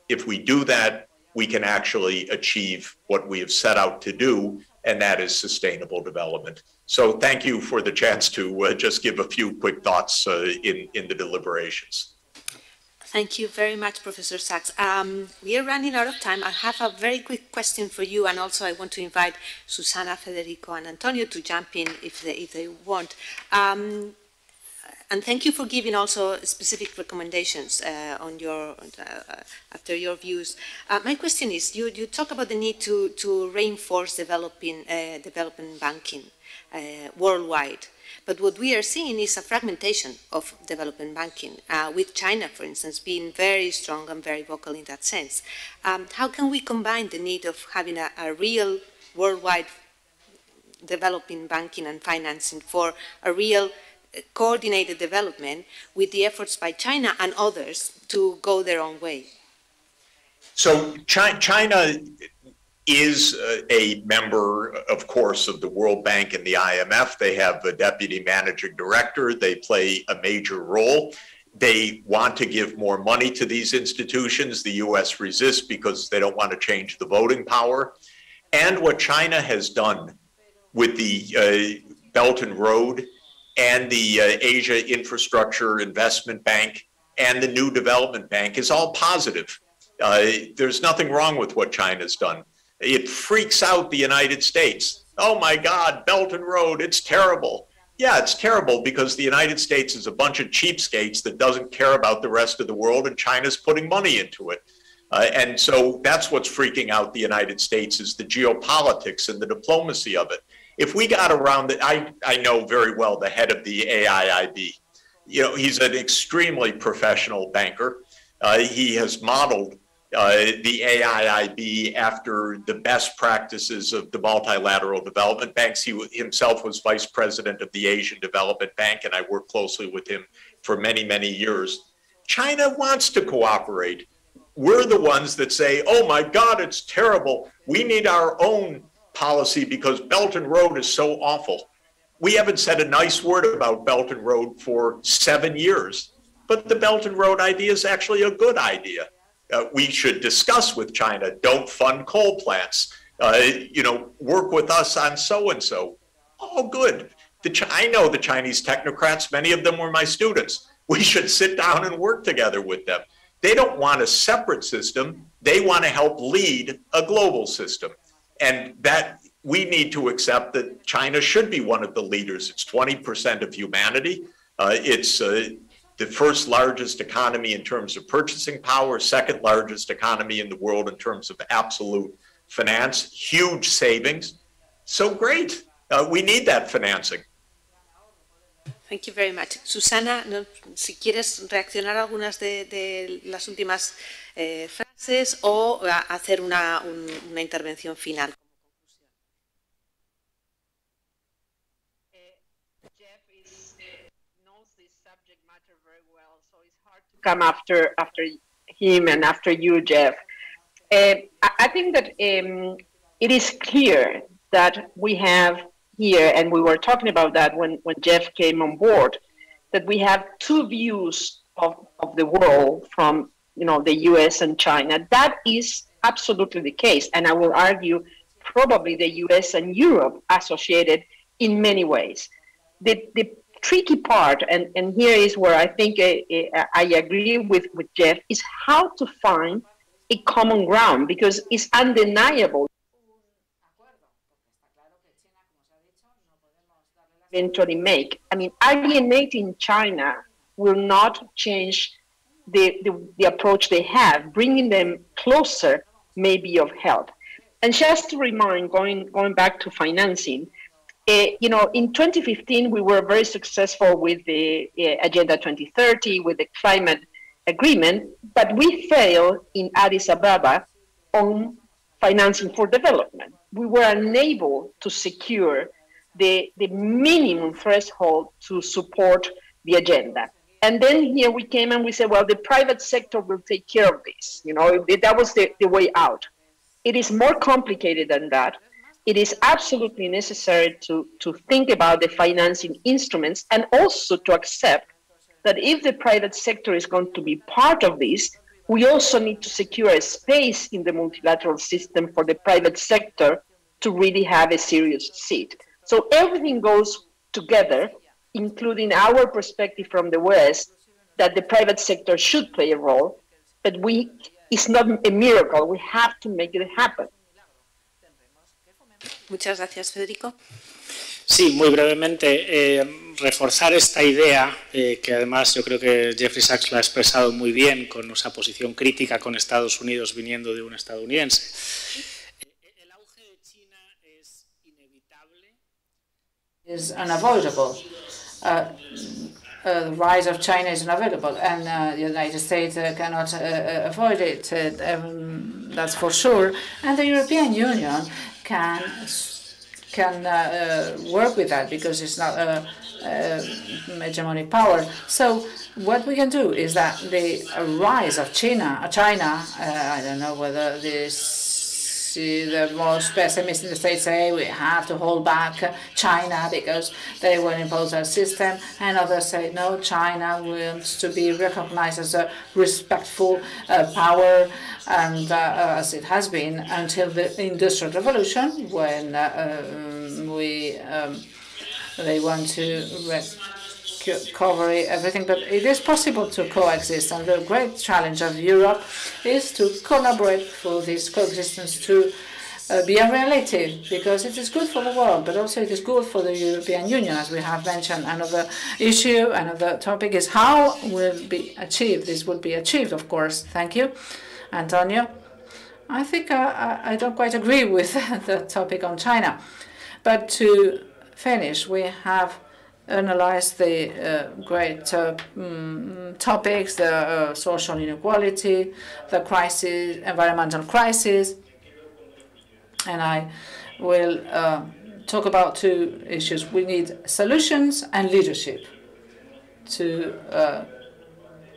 if we do that, we can actually achieve what we have set out to do, and that is sustainable development. So thank you for the chance to just give a few quick thoughts in the deliberations. Thank you very much, Professor Sachs. We are running out of time. I have a very quick question for you, and also I want to invite Susana, Federico, and Antonio to jump in if they want. And thank you for giving also specific recommendations on your after your views. My question is, you talk about the need to reinforce development banking worldwide. But what we are seeing is a fragmentation of development banking, with China, for instance, being very strong and very vocal in that sense. How can we combine the need of having a real worldwide developing banking and financing for a real coordinated development with the efforts by China and others to go their own way? So China is a member, of course, of the World Bank and the IMF. They have a deputy managing director. They play a major role. They want to give more money to these institutions. The US resists because they don't want to change the voting power. And what China has done with the Belt and Road and the Asia Infrastructure Investment Bank and the New Development Bank is all positive. There's nothing wrong with what China's done. It freaks out the United States. Oh my God, Belt and Road, it's terrible. Yeah, it's terrible because the United States is a bunch of cheapskates that doesn't care about the rest of the world, and China's putting money into it. And so that's what's freaking out the United States, is the geopolitics and the diplomacy of it. If we got around it, I know very well the head of the AIIB. You know, he's an extremely professional banker. He has modeled the AIIB after the best practices of the multilateral development banks. He himself was vice president of the Asian Development Bank, and I worked closely with him for many, many years. China wants to cooperate. We're the ones that say, oh my God, it's terrible. We need our own policy because Belt and Road is so awful. We haven't said a nice word about Belt and Road for 7 years, but the Belt and Road idea is actually a good idea. We should discuss with China, don't fund coal plants, you know, work with us on so-and-so. All good. I know the Chinese technocrats, many of them were my students. We should sit down and work together with them. They don't want a separate system. They want to help lead a global system. And that we need to accept that China should be one of the leaders. It's 20% of humanity. It's the first largest economy in terms of purchasing power, second largest economy in the world in terms of absolute finance, huge savings. So great. We need that financing. Thank you very much. Susana, no, si quieres reaccionar a algunas de las últimas frases o hacer una intervención final. Come after him and after you, Jeff. I think that it is clear that we have here, and we were talking about that when Jeff came on board, that we have two views of the world from the US and China. That is absolutely the case, and I will argue probably the US and Europe associated in many ways. The tricky part, and here is where I think I agree with Jeff, is how to find a common ground, because it's undeniable. Eventually make. I mean, alienating China will not change the approach they have. Bringing them closer may be of help. And just to remind, going back to financing, in 2015, we were very successful with the Agenda 2030, with the climate agreement, but we failed in Addis Ababa on financing for development. We were unable to secure the minimum threshold to support the agenda. And then here we came and we said, well, the private sector will take care of this. That was the way out. It is more complicated than that. It is absolutely necessary to think about the financing instruments, and also to accept that if the private sector is going to be part of this, we also need to secure a space in the multilateral system for the private sector to really have a serious seat. So everything goes together, including our perspective from the West, that the private sector should play a role, but it's not a miracle. We have to make it happen. Muchas gracias, Federico. Sí, muy brevemente, reforzar esta idea, que además yo creo que Jeffrey Sachs la ha expresado muy bien con esa posición crítica con Estados Unidos viniendo de un estadounidense. El auge de China es inevitable. Is unavoidable. The rise of China is unavoidable, and the United States cannot avoid it. That's for sure. And the European Union can work with that, because it's not a hegemonic power. So what we can do is that the rise of China, I don't know whether the most pessimists in the States say we have to hold back China because they will impose a system, and others say no, China wants to be recognized as a respectful power, and as it has been until the Industrial Revolution, when they want to cover everything. But it is possible to coexist, and the great challenge of Europe is to collaborate for this coexistence to be a reality, because it is good for the world, but also it is good for the European Union, as we have mentioned. Another issue, another topic is how will be achieved. This will be achieved, of course. Thank you, Antonio. I think I don't quite agree with the topic on China, but to finish, we have analyze the great topics, the social inequality, the crisis, environmental crisis, and I will talk about two issues. We need solutions and leadership to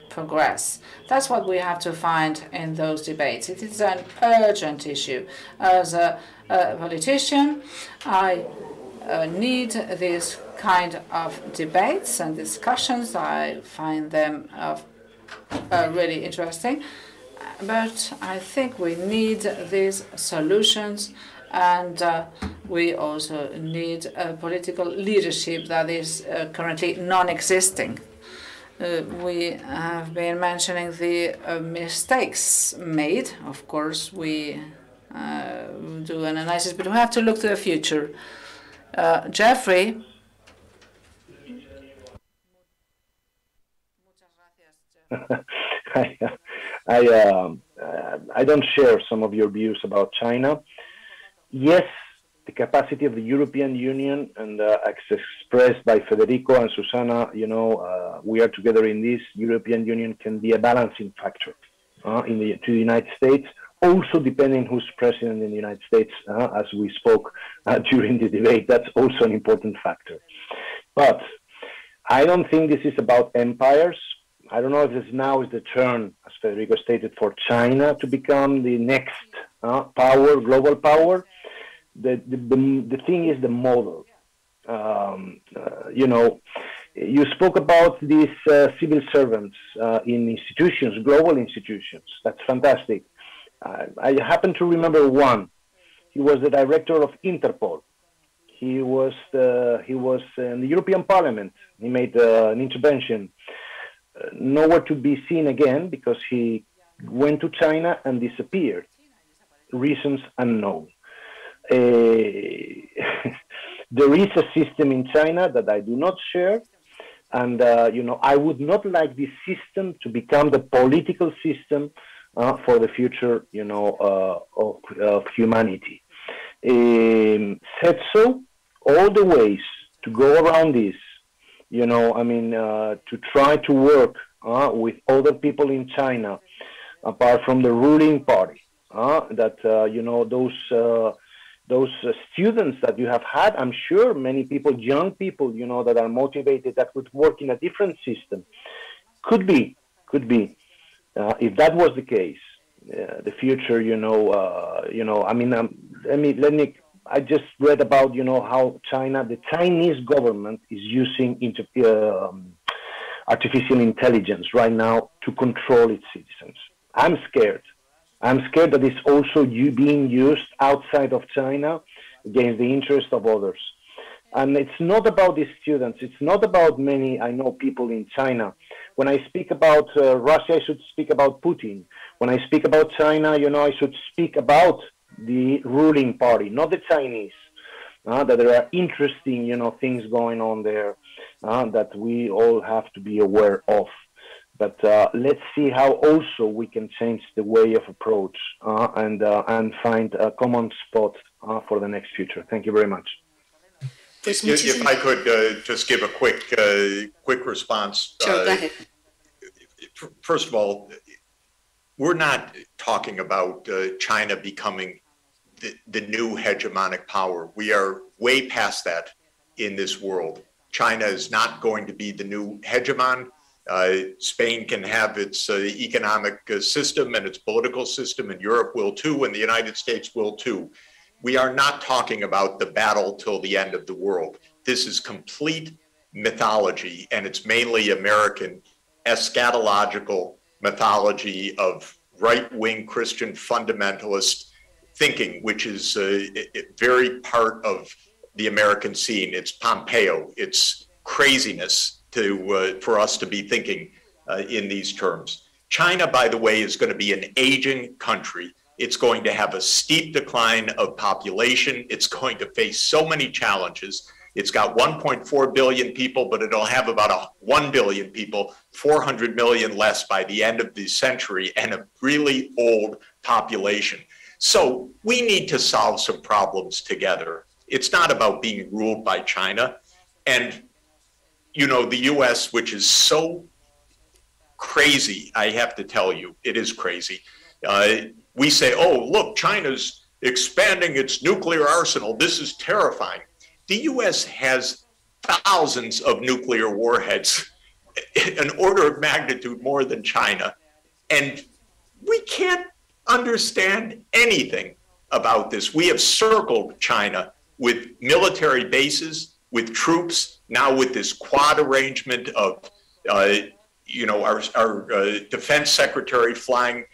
progress. That's what we have to find in those debates. It is an urgent issue. As a politician, I need this kind of debates and discussions. I find them really interesting, but I think we need these solutions, and we also need a political leadership that is currently non-existing. We have been mentioning the mistakes made. Of course, we do an analysis, but we have to look to the future. Jeffrey. I don't share some of your views about China. Yes, the capacity of the European Union, and as expressed by Federico and Susana, we are together in this. European Union can be a balancing factor to the United States, also depending who's president in the United States, as we spoke during the debate. That's also an important factor. But I don't think this is about empires. I don't know if this now is the turn, as Federico stated, for China to become the next power, global power. The thing is the model. You spoke about these civil servants in institutions, global institutions. That's fantastic. I happen to remember one. He was the director of Interpol. He was in the European Parliament. He made an intervention. Nowhere to be seen again because he went to China and disappeared. Reasons unknown. There is a system in China that I do not share, and I would not like this system to become the political system for the future, of humanity. Said so, all the ways to go around this, to try to work with other people in China, apart from the ruling party, those students that you have had, I'm sure many people, young people, that are motivated, that would work in a different system. Could be. If that was the case, the future, I just read about, how the Chinese government is using artificial intelligence right now to control its citizens. I'm scared that it's also being used outside of China against the interest of others. And it's not about the students. It's not about many, I know, people in China. When I speak about Russia, I should speak about Putin. When I speak about China, I should speak about the ruling party, not the Chinese. That there are interesting, things going on there that we all have to be aware of. But let's see how also we can change the way of approach and find a common spot for the next future. Thank you very much. If I could just give a quick response. Sure, go ahead. First of all, we're not talking about China becoming the new hegemonic power. We are way past that in this world. China is not going to be the new hegemon. Spain can have its economic system and its political system, and Europe will too, and the United States will too. We are not talking about the battle till the end of the world. This is complete mythology, and it's mainly American eschatological mythology of right-wing Christian fundamentalist thinking, which is very part of the American scene. It's Pompeo. It's craziness for us to be thinking in these terms. China, by the way, is going to be an aging country. It's going to have a steep decline of population. It's going to face so many challenges. It's got 1.4 billion people, but it'll have about 1 billion people, 400 million less by the end of the century, and a really old population. So we need to solve some problems together. It's not about being ruled by China. And, the US, which is so crazy, I have to tell you, it is crazy. We say, oh, look, China's expanding its nuclear arsenal. This is terrifying. The US has thousands of nuclear warheads, an order of magnitude more than China. And we can't understand anything about this. We have circled China with military bases, with troops, now with this Quad arrangement of, our defense secretary flying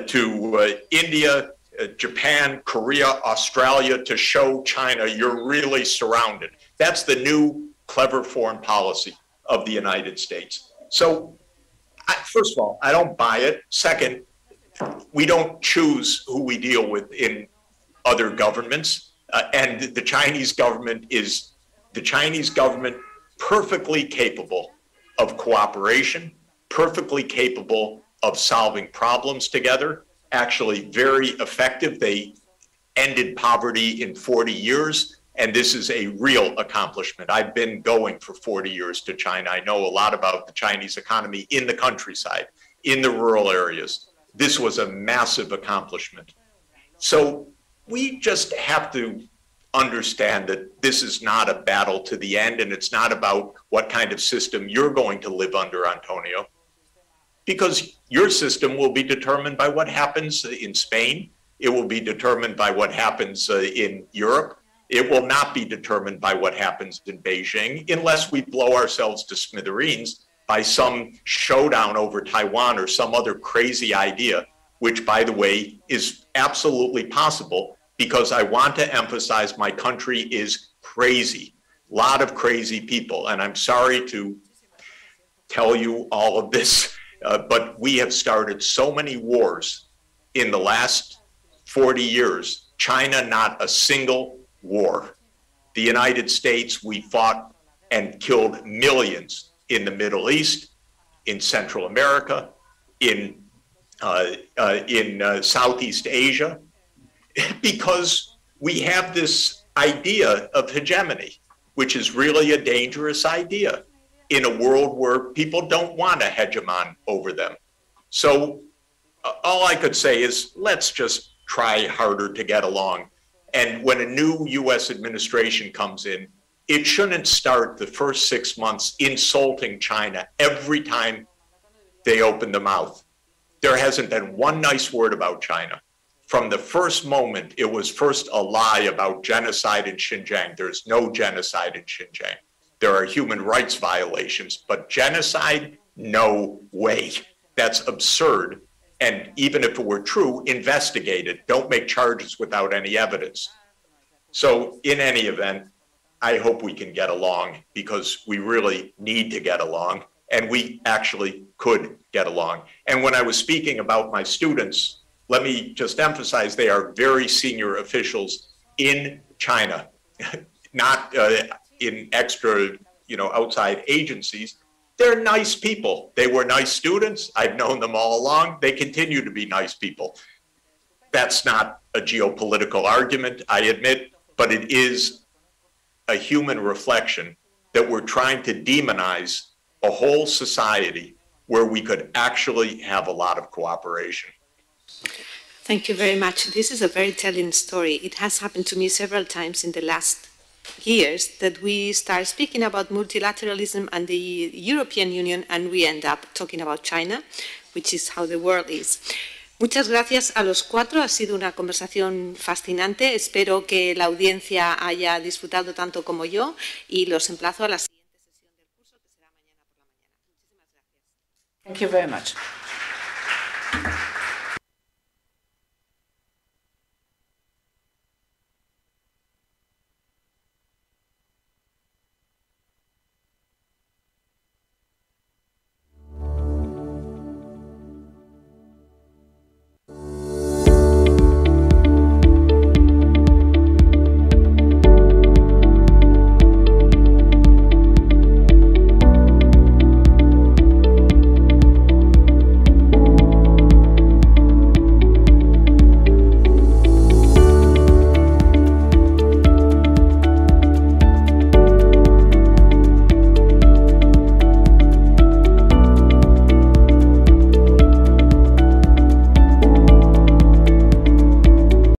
to India, Japan, Korea, Australia to show China you're really surrounded. That's the new clever foreign policy of the United States. So, first of all, I don't buy it. Second, we don't choose who we deal with in other governments. And the Chinese government is perfectly capable of cooperation, perfectly capable of solving problems together, actually very effective. They ended poverty in 40 years. And this is a real accomplishment. I've been going for 40 years to China. I know a lot about the Chinese economy in the countryside, in the rural areas. This was a massive accomplishment. So we just have to understand that this is not a battle to the end, and it's not about what kind of system you're going to live under, Antonio, because your system will be determined by what happens in Spain. It will be determined by what happens in Europe. It will not be determined by what happens in Beijing unless we blow ourselves to smithereens by some showdown over Taiwan or some other crazy idea, which, by the way, is absolutely possible, because I want to emphasize my country is crazy, a lot of crazy people. And I'm sorry to tell you all of this, but we have started so many wars in the last 40 years. China, not a single war. The United States, we fought and killed millions in the Middle East, in Central America, in Southeast Asia, because we have this idea of hegemony, which is really a dangerous idea in a world where people don't want a hegemon over them. So all I could say is, let's just try harder to get along. And when a new US administration comes in, it shouldn't start the first 6 months insulting China every time they open their mouth. There hasn't been one nice word about China. From the first moment, it was first a lie about genocide in Xinjiang. There's no genocide in Xinjiang. There are human rights violations, but genocide, no way. That's absurd. And even if it were true, investigate it. Don't make charges without any evidence. So in any event, I hope we can get along, because we really need to get along, and we actually could get along. And when I was speaking about my students, let me just emphasize they are very senior officials in China, not in extra, outside agencies. They're nice people. They were nice students. I've known them all along. They continue to be nice people. That's not a geopolitical argument, I admit, but it is a human reflection that we're trying to demonize a whole society where we could actually have a lot of cooperation. Thank you very much. This is a very telling story. It has happened to me several times in the last years that we start speaking about multilateralism and the European Union, and we end up talking about China, which is how the world is. Muchas gracias a los cuatro. Ha sido una conversación fascinante. Espero que la audiencia haya disfrutado tanto como yo, y los emplazo a la siguiente sesión del curso, que será mañana por la mañana. Muchísimas gracias. Thank you very much.